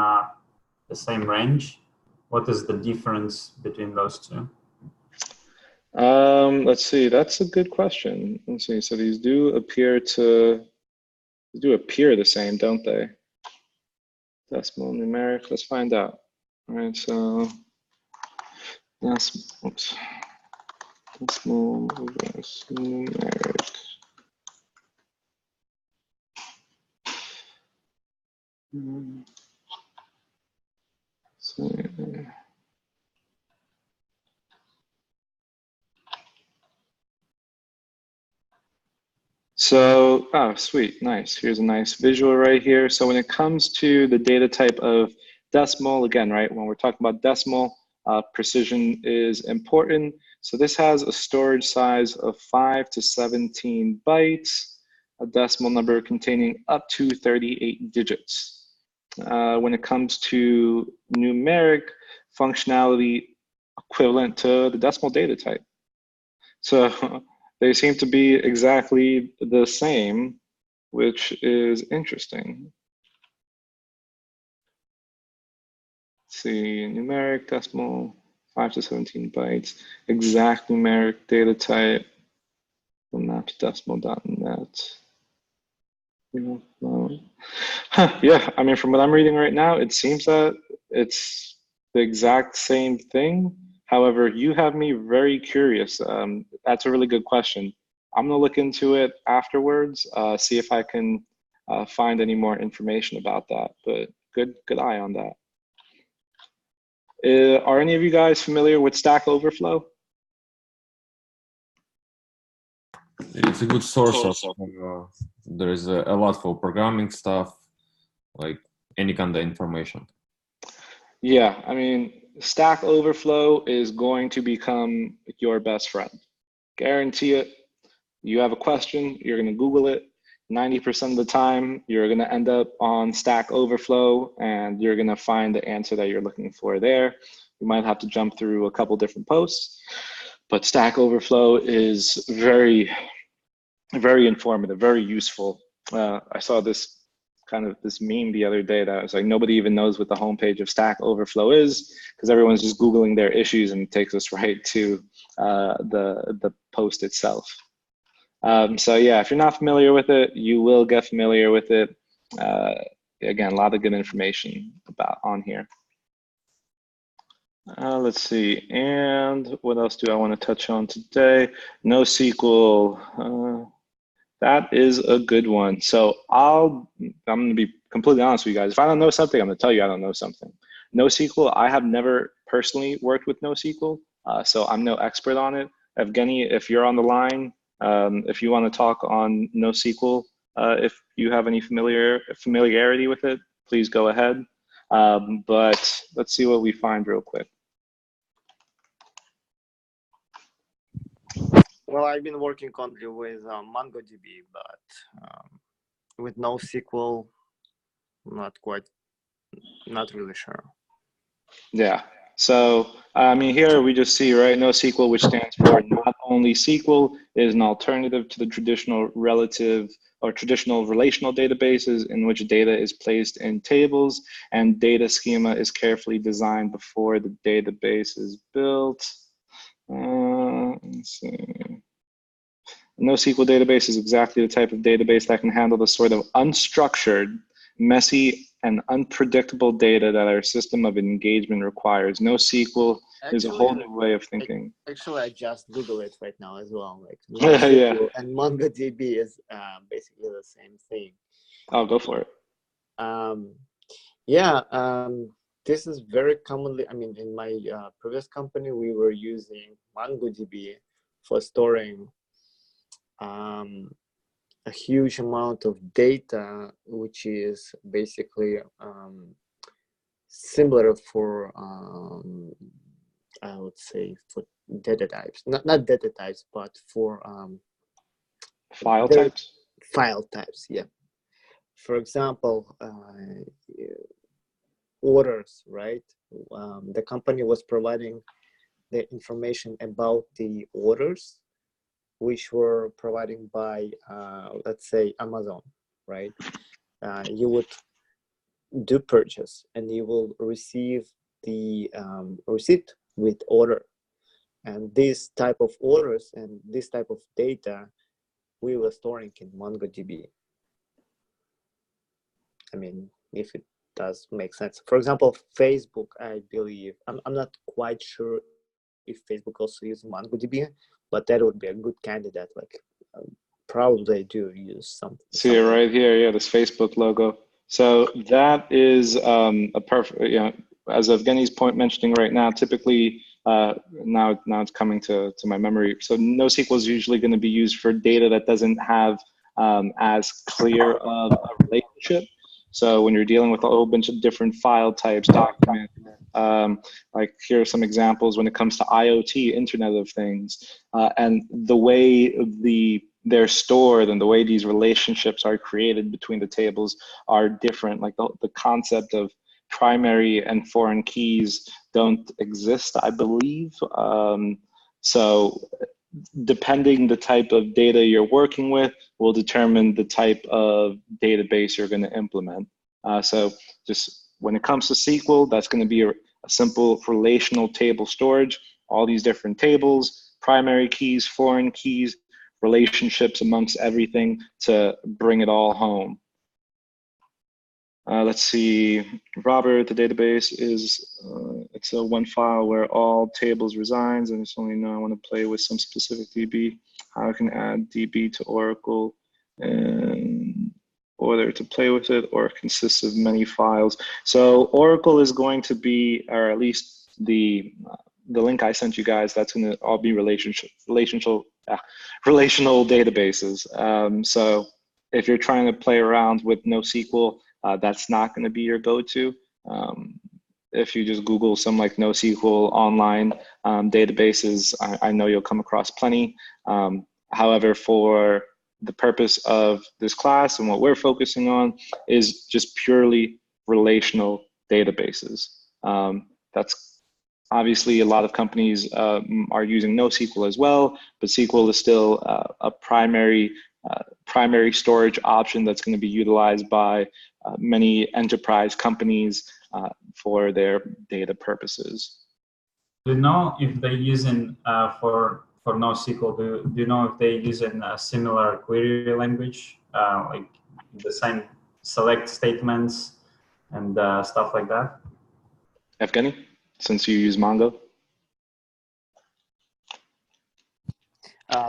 range. What is the difference between those two? Let's see, that's a good question. Let's see, so these do appear the same, don't they? Decimal, numeric, let's find out. All right, so decimal versus numeric. So, oh, sweet, nice. Here's a nice visual right here. So when it comes to the data type of decimal, again, right, when we're talking about decimal, precision is important. So this has a storage size of 5 to 17 bytes, a decimal number containing up to 38 digits. When it comes to numeric functionality equivalent to the decimal data type. So they seem to be exactly the same, which is interesting. Let's see, numeric, decimal, 5 to 17 bytes, exact numeric data type, maps.decimal.net. Yeah, I mean, from what I'm reading right now, it seems that it's the exact same thing. However, you have me very curious. That's a really good question. I'm gonna look into it afterwards, see if I can find any more information about that, but good eye on that. Are any of you guys familiar with Stack Overflow? It's a good source of, there is a lot for programming stuff, like any kind of information. Yeah, I mean, Stack Overflow is going to become your best friend. Guarantee it. You have a question, you're going to Google it. 90% of the time, you're going to end up on Stack Overflow and you're going to find the answer that you're looking for there. You might have to jump through a couple different posts, but Stack Overflow is very, very informative, very useful. I saw this meme the other day that was like, nobody even knows what the homepage of Stack Overflow is because everyone's just Googling their issues and it takes us right to the post itself. So yeah, if you're not familiar with it, you will get familiar with it. Again, a lot of good information on here. Let's see, and what else do I want to touch on today? NoSQL. That is a good one. So I'm going to be completely honest with you guys. If I don't know something, I'm going to tell you I don't know something. NoSQL, I have never personally worked with NoSQL, so I'm no expert on it. Evgeny, if you're on the line, if you want to talk on NoSQL, if you have any familiarity with it, please go ahead. But let's see what we find real quick. Well, I've been working currently with MongoDB, but with NoSQL, not really sure. Yeah. So, I mean, here we just see, right, NoSQL, which stands for not only SQL, is an alternative to the traditional relative or traditional relational databases in which data is placed in tables, and data schema is carefully designed before the database is built. Let's see. NoSQL database is exactly the type of database that can handle the sort of unstructured, messy, and unpredictable data that our system of engagement requires. NoSQL is a whole new way of thinking. Actually, I just Google it right now as well. Like Yeah. NoSQL and MongoDB is basically the same thing. I'll go for it. Yeah, this is very commonly, I mean, in my previous company, we were using MongoDB for storing a huge amount of data, which is basically similar for, I would say, for data types. Not data types, but for file types? File types, yeah. For example, orders, right? The company was providing the information about the orders, which were provided by, let's say, Amazon, right? You would do purchase and you will receive the receipt with order. And this type of orders and this type of data we were storing in MongoDB. I mean, if it does make sense. For example, Facebook, I believe, I'm not quite sure if Facebook also uses MongoDB, but that would be a good candidate. Like, probably do use something. See it right here, yeah, this Facebook logo. So that is a perfect, you know, as Evgeny's point mentioning right now, typically, now it's coming to my memory. So NoSQL is usually going to be used for data that doesn't have as clear of a relationship. So when you're dealing with a whole bunch of different file types, documents, like here are some examples when it comes to IoT, Internet of Things, and the way they're stored and the way these relationships are created between the tables are different. Like the concept of primary and foreign keys don't exist, I believe. So depending the type of data you're working with will determine the type of database you're going to implement. So just when it comes to SQL, that's going to be a simple relational table storage, all these different tables, primary keys, foreign keys, relationships amongst everything to bring it all home. Let's see, Robert, the database is, it's a one file where all tables resides, and it's only now I want to play with some specific DB. How I can add DB to Oracle in order to play with it, or it consists of many files. So Oracle is going to be, or at least the link I sent you guys, that's going to all be relational databases. So if you're trying to play around with NoSQL, that's not going to be your go-to. If you just Google some like NoSQL online databases, I know you'll come across plenty. However, for the purpose of this class and what we're focusing on is just purely relational databases. That's obviously a lot of companies are using NoSQL as well, but SQL is still a primary storage option that's going to be utilized by many enterprise companies for their data purposes. Do you know if they're using for NoSQL? Do you know if they're using a similar query language, like the same select statements and stuff like that? Evgeny, since you use Mongo.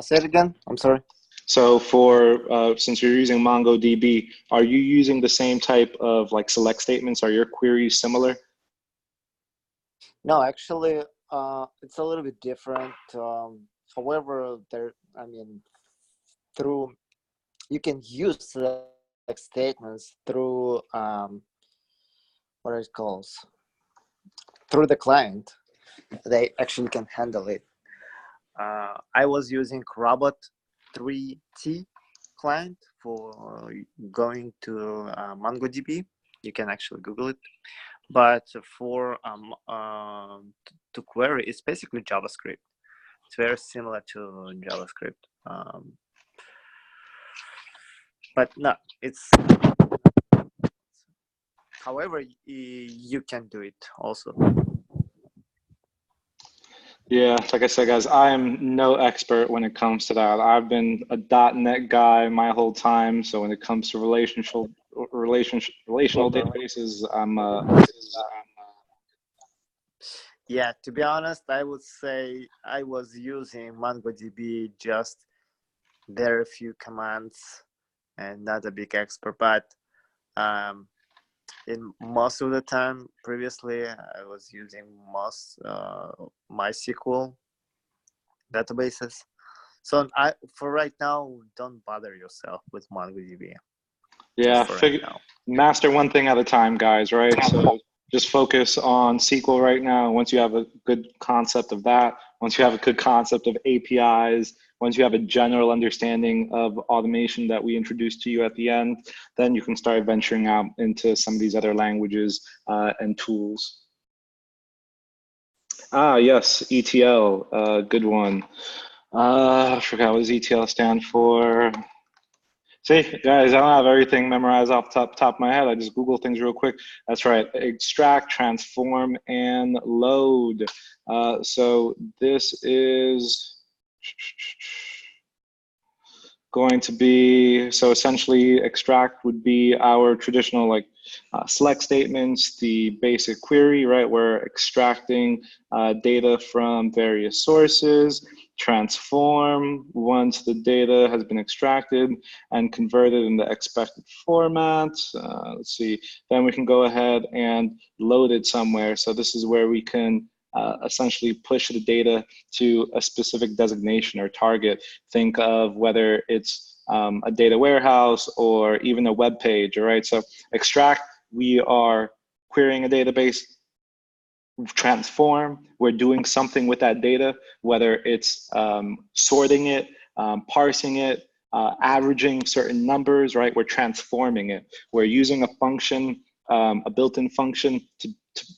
Say it again. I'm sorry. So for since you're using MongoDB, are you using the same type of like select statements? Are your queries similar? No, actually, it's a little bit different. However, you can use select statements through what it calls through the client. They actually can handle it. I was using Robot 3T client for going to MongoDB. You can actually Google it. but for to query, it's basically JavaScript. It's very similar to JavaScript, but no, it's. However, you can do it also. Yeah, like I said, guys, I am no expert when it comes to that. I've been a .NET guy my whole time, so when it comes to relational databases, Yeah, to be honest, I would say I was using MongoDB just very few commands and not a big expert, but in most of the time previously I was using most MySQL databases. So for right now, don't bother yourself with MongoDB. yeah, Right now. master one thing at a time, guys, right? So just focus on SQL right now. Once you have a good concept of that, once you have a good concept of APIs, once you have a general understanding of automation that we introduced to you at the end, then you can start venturing out into some of these other languages and tools. Ah, yes, ETL, good one. I forgot what does ETL stand for. See, guys, I don't have everything memorized off the top of my head. I just Google things real quick. That's right. Extract, transform, and load. So this is going to be, so essentially extract would be our traditional like select statements, the basic query, right? We're extracting data from various sources. Transform, once the data has been extracted and converted in the expected format. Let's see, then we can go ahead and load it somewhere. So this is where we can essentially push the data to a specific designation or target. Think of whether it's a data warehouse or even a web page, all right? So extract, we are querying a database. Transform, we're doing something with that data, whether it's sorting it, parsing it, averaging certain numbers, right? We're transforming it. We're using a function, a built-in function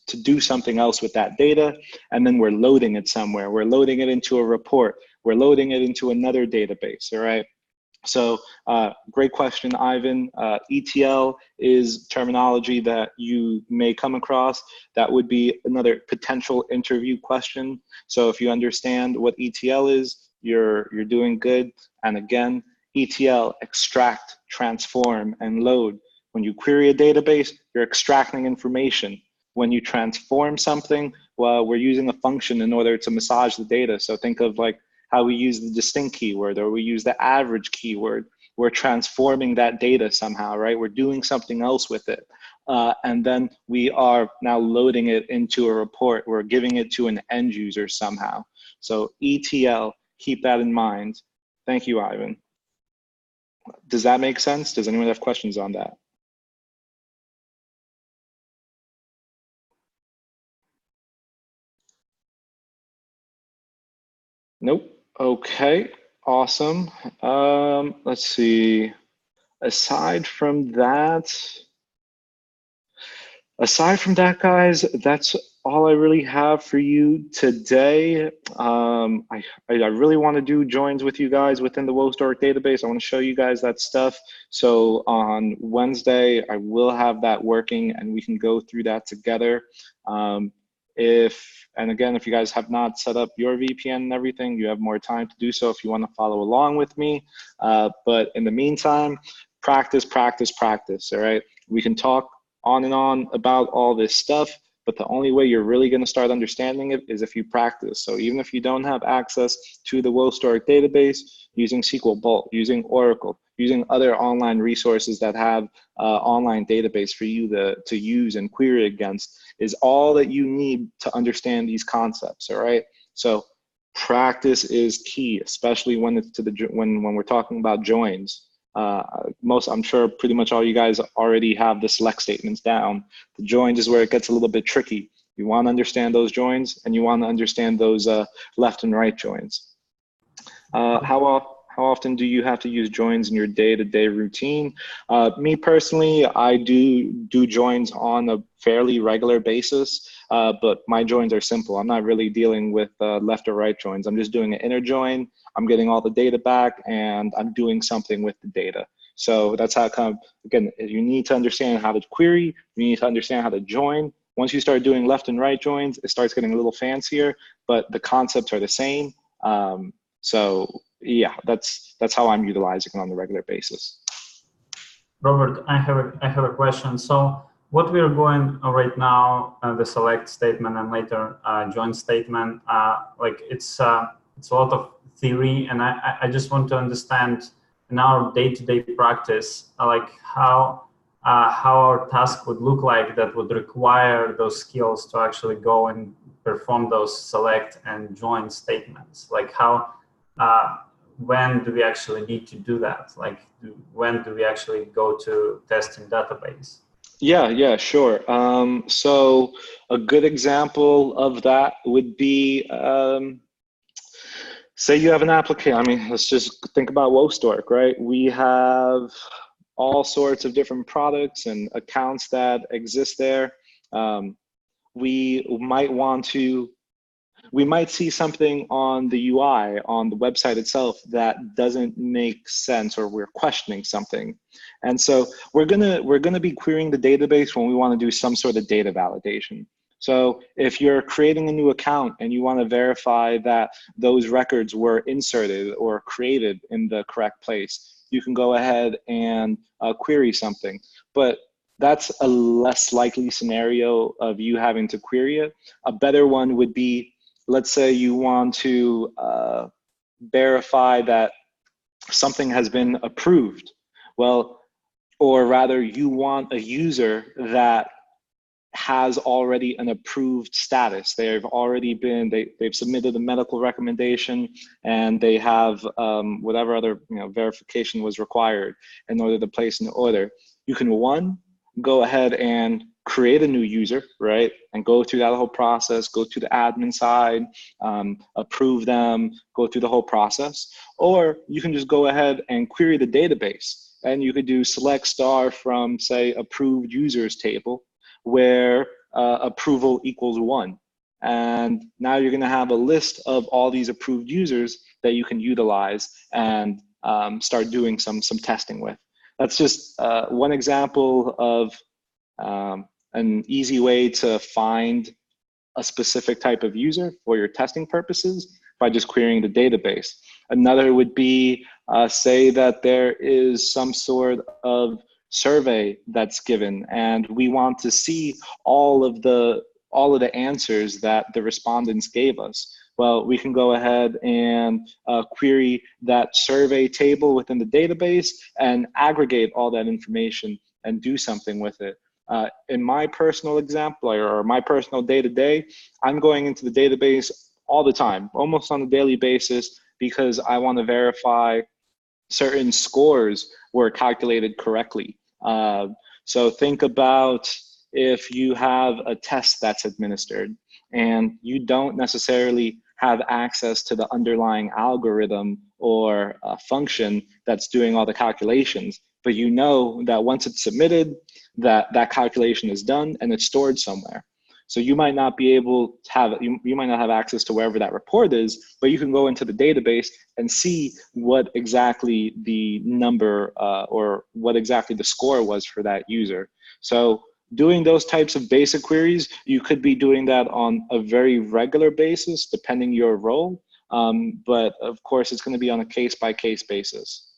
to do something else with that data, and then we're loading it somewhere. We're loading it into a report. We're loading it into another database, all right? So great question, Ivan. ETL is terminology that you may come across. That would be another potential interview question. So if you understand what ETL is, you're doing good. And again, ETL, extract, transform, and load. When you query a database, you're extracting information. When you transform something, well, we're using a function in order to massage the data. So think of like how we use the distinct keyword or we use the average keyword. We're transforming that data somehow, right? We're doing something else with it. And then we are now loading it into a report. We're giving it to an end user somehow. So ETL, keep that in mind. Thank you, Ivan. Does that make sense? Does anyone have questions on that? Nope. Okay, awesome. Let's see. Aside from that, guys, that's all I really have for you today. I really want to do joins with you guys within the WoStork database. I want to show you guys that stuff. So on Wednesday, I will have that working and we can go through that together. And again, if you guys have not set up your VPN and everything, you have more time to do so if you want to follow along with me. But in the meantime, practice, practice, practice, all right? We can talk on and on about all this stuff, but the only way you're really going to start understanding it is if you practice. So even if you don't have access to the WoStork database, using SQL Bolt, using Oracle, using other online resources that have online database for you to use and query against is all that you need to understand these concepts, all right? So practice is key, especially when it's when we're talking about joins. I'm sure pretty much all you guys already have the select statements down. The joins is where it gets a little bit tricky. You want to understand those joins and you want to understand those left and right joins. How How often do you have to use joins in your day-to-day routine? Me personally, I do joins on a fairly regular basis, but my joins are simple. I'm not really dealing with left or right joins. I'm just doing an inner join. I'm getting all the data back, and I'm doing something with the data. So that's how it comes. Again, you need to understand how to query. You need to understand how to join. Once you start doing left and right joins, it starts getting a little fancier, but the concepts are the same. So yeah, that's how I'm utilizing it on a regular basis. Robert, I have a question. So what we are going right now, the select statement and later join statement, like it's a lot of theory, and I just want to understand in our day-to-day practice, like how our task would look like that would require those skills to actually go and perform those select and join statements. Like how, when do we actually need to do that? Like when do we actually go to testing database? Yeah, sure. So a good example of that would be, say you have an application. I mean, let's just think about WoStork, right? We have all sorts of different products and accounts that exist there. We might see something on the UI, on the website itself, that doesn't make sense, or we're questioning something. And so we're gonna be querying the database when we want to do some sort of data validation. So if you're creating a new account and you want to verify that those records were inserted or created in the correct place, you can go ahead and query something. But that's a less likely scenario of you having to query it. A better one would be, let's say you want to verify that something has been approved. Well, or rather you want a user that has already an approved status. They've already been, they've submitted a medical recommendation, and they have whatever other verification was required in order to place an order. You can, one, go ahead and create a new user, right? And go through that whole process, go to the admin side, approve them, go through the whole process. Or you can just go ahead and query the database, and you could do select star from, say, approved users table, where approval equals 1. And now you're gonna have a list of all these approved users that you can utilize and start doing some testing with. That's just one example of an easy way to find a specific type of user for your testing purposes by just querying the database. Another would be, say that there is some sort of survey that's given, and we want to see all of the answers that the respondents gave us. Well, we can go ahead and query that survey table within the database and aggregate all that information and do something with it. In my personal example, or my personal day-to-day, I'm going into the database all the time, almost on a daily basis, because I want to verify certain scores were calculated correctly. So think about if you have a test that's administered and you don't necessarily have access to the underlying algorithm or function that's doing all the calculations, but you know that once it's submitted, that calculation is done and it's stored somewhere. So you might not be able to have, you might not have access to wherever that report is, but you can go into the database and see what exactly the number or what exactly the score was for that user. So doing those types of basic queries, you could be doing that on a very regular basis, depending your role. But of course, it's going to be on a case-by-case basis.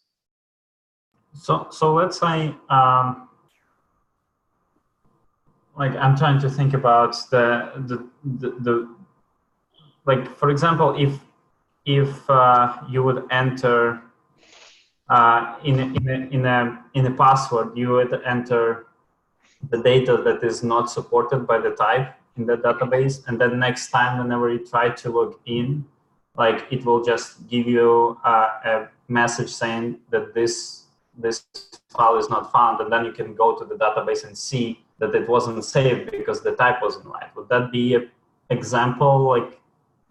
So let's say, like, I'm trying to think about the like, for example, if you would enter in a password, you would enter the data that is not supported by the type in the database, and then next time whenever you try to log in, like, it will just give you a message saying that this file is not found, and then you can go to the database and see that it wasn't saved because the type wasn't right. Would that be an example, like,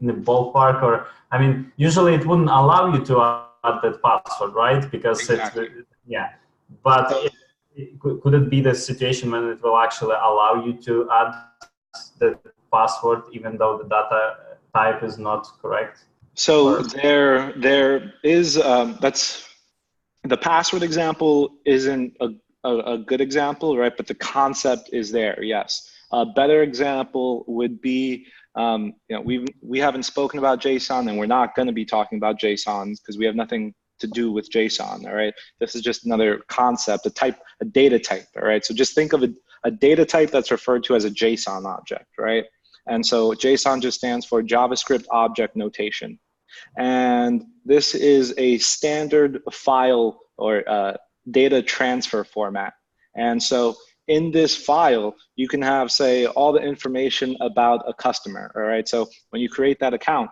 in the ballpark? Or, I mean, usually it wouldn't allow you to that password, right? Because Exactly. yeah. But could it be the situation when it will actually allow you to add the password even though the data type is not correct? So there is that's the password example isn't a good example, right? But the concept is there. Yes. A better example would be, we haven't spoken about JSON, and we're not going to be talking about JSONs because we have nothing to do with JSON. All right. This is just another concept, a data type. All right. So just think of a data type that's referred to as a JSON object, right? And so JSON just stands for JavaScript Object Notation. And this is a standard file or data transfer format. And so in this file, you can have, say, all the information about a customer, all right? So when you create that account,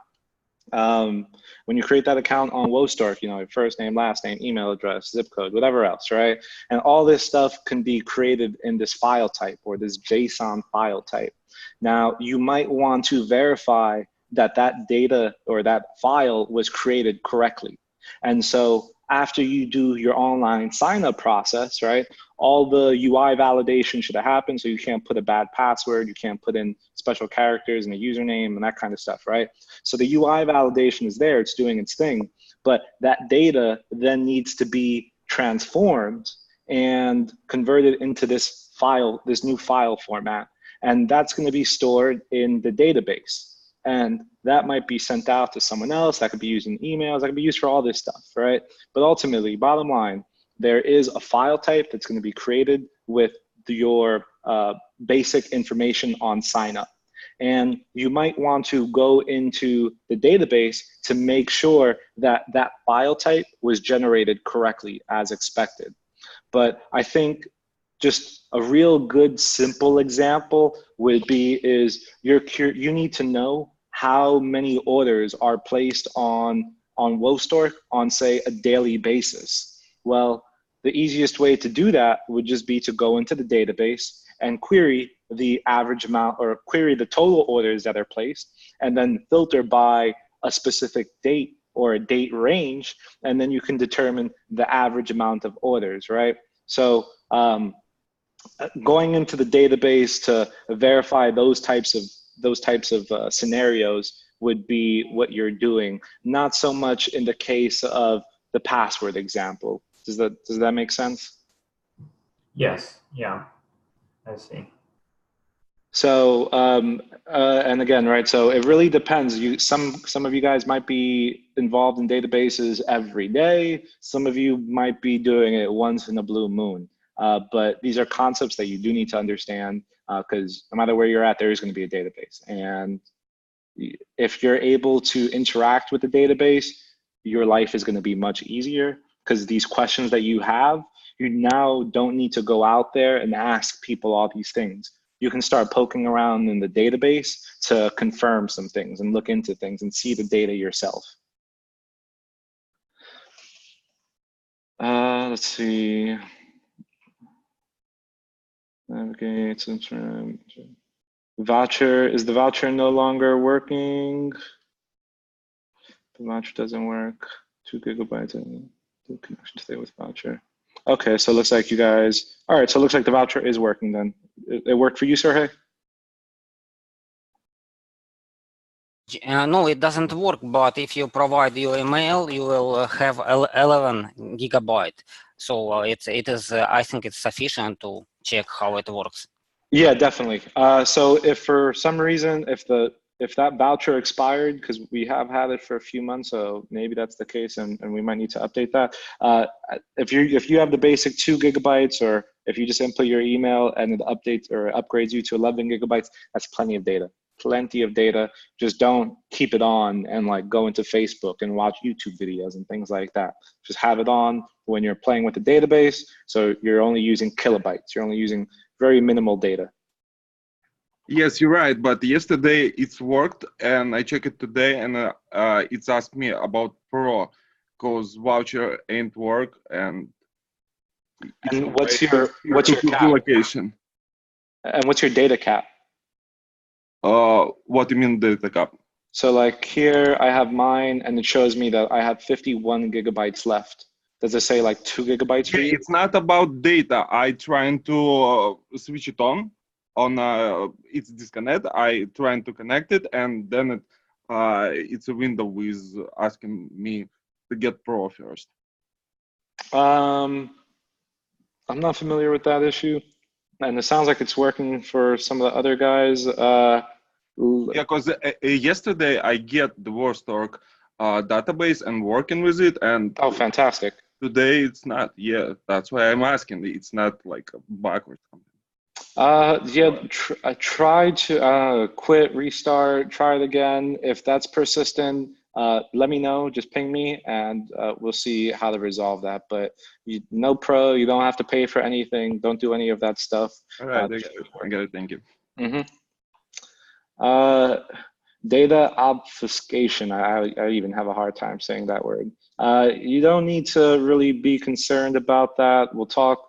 on Wostork, your first name, last name, email address, zip code, whatever else, right? And all this stuff can be created in this file type or this JSON file type. Now, you might want to verify that data or that file was created correctly. And so after you do your online sign-up process, right, all the UI validation should have happened. So you can't put a bad password, you can't put in special characters and a username and that kind of stuff, right? So the UI validation is there, it's doing its thing, but that data then needs to be transformed and converted into this file, this new file format. And that's going to be stored in the database. And that might be sent out to someone else. That could be used in emails. That could be used for all this stuff, right? But ultimately, bottom line, there is a file type that's going to be created with your basic information on sign up. And you might want to go into the database to make sure that that file type was generated correctly as expected. But I think just a real good, simple example would be you need to know how many orders are placed on Wostork on, say, a daily basis. Well, the easiest way to do that would just be to go into the database and query the average amount or query the total orders that are placed and then filter by a specific date or a date range. And then you can determine the average amount of orders, right? So going into the database to verify those types of scenarios would be what you're doing, not so much in the case of the password example. Does that make sense? Yes. Yeah, I see. So and again, right? So it really depends. Some of you guys might be involved in databases every day. Some of you might be doing it once in a blue moon. But these are concepts that you do need to understand because no matter where you're at, there is going to be a database. And if you're able to interact with the database, your life is going to be much easier because these questions that you have, you now don't need to go out there and ask people all these things. You can start poking around in the database to confirm some things and look into things and see the data yourself. Let's see. Navigate, voucher, is the voucher no longer working? The voucher doesn't work. 2 gigabytes and the connection stay with voucher. Okay, so it looks like you guys, all right, so it looks like the voucher is working then. It worked for you, Sergey? No, it doesn't work, but if you provide your email, you will have 11 gigabyte. So it is, I think it's sufficient to check how it works. Yeah, definitely. So if for some reason, if that voucher expired, because we have had it for a few months, so maybe that's the case, and we might need to update that. If you have the basic 2 gigabytes, or if you just input your email and it updates or upgrades you to 11 gigabytes, that's plenty of data. Plenty of data. Just don't keep it on and like go into Facebook and watch YouTube videos and things like that. Just have it on when you're playing with the database, so you're only using kilobytes. You're only using very minimal data. Yes, you're right. But yesterday it's worked, and I checked it today, and it's asked me about Pro, because voucher ain't work, and what's your cap? Location. And what's your data cap? What do you mean data cap? So like here I have mine and it shows me that I have 51 gigabytes left. Does it say like 2 gigabytes for Yeah, you? it's not about data. I trying to switch it on it's disconnect. I trying to connect it, and then it's a window with asking me to get Pro first. I'm not familiar with that issue, and it sounds like it's working for some of the other guys. Yeah, because yesterday I get the WordStork database and working with it, and Oh, fantastic. today it's not. Yeah, that's why I'm asking. It's not like a backward something. Yeah, I tried to quit, restart, try it again. If that's persistent, let me know. Just ping me, and we'll see how to resolve that. But no pro, you don't have to pay for anything. Don't do any of that stuff. All right, I got it. Thank you. Data obfuscation. I even have a hard time saying that word. You don't need to really be concerned about that. We'll talk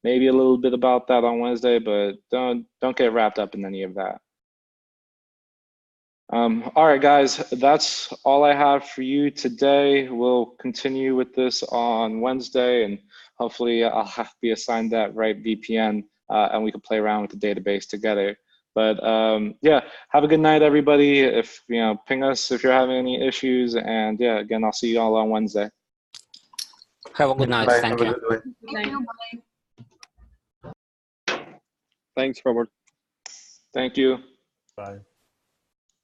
maybe a little bit about that on Wednesday, but don't get wrapped up in any of that. All right, guys, that's all I have for you today. We'll continue with this on Wednesday, and hopefully I'll have to be assigned that right VPN, and we can play around with the database together. But yeah, have a good night, everybody. If ping us if you're having any issues, and yeah, again, I'll see you all on Wednesday. Have a good night. Bye. Thank Have a you. good one. Thank you. Bye. Thanks, Robert. Thank you. Bye.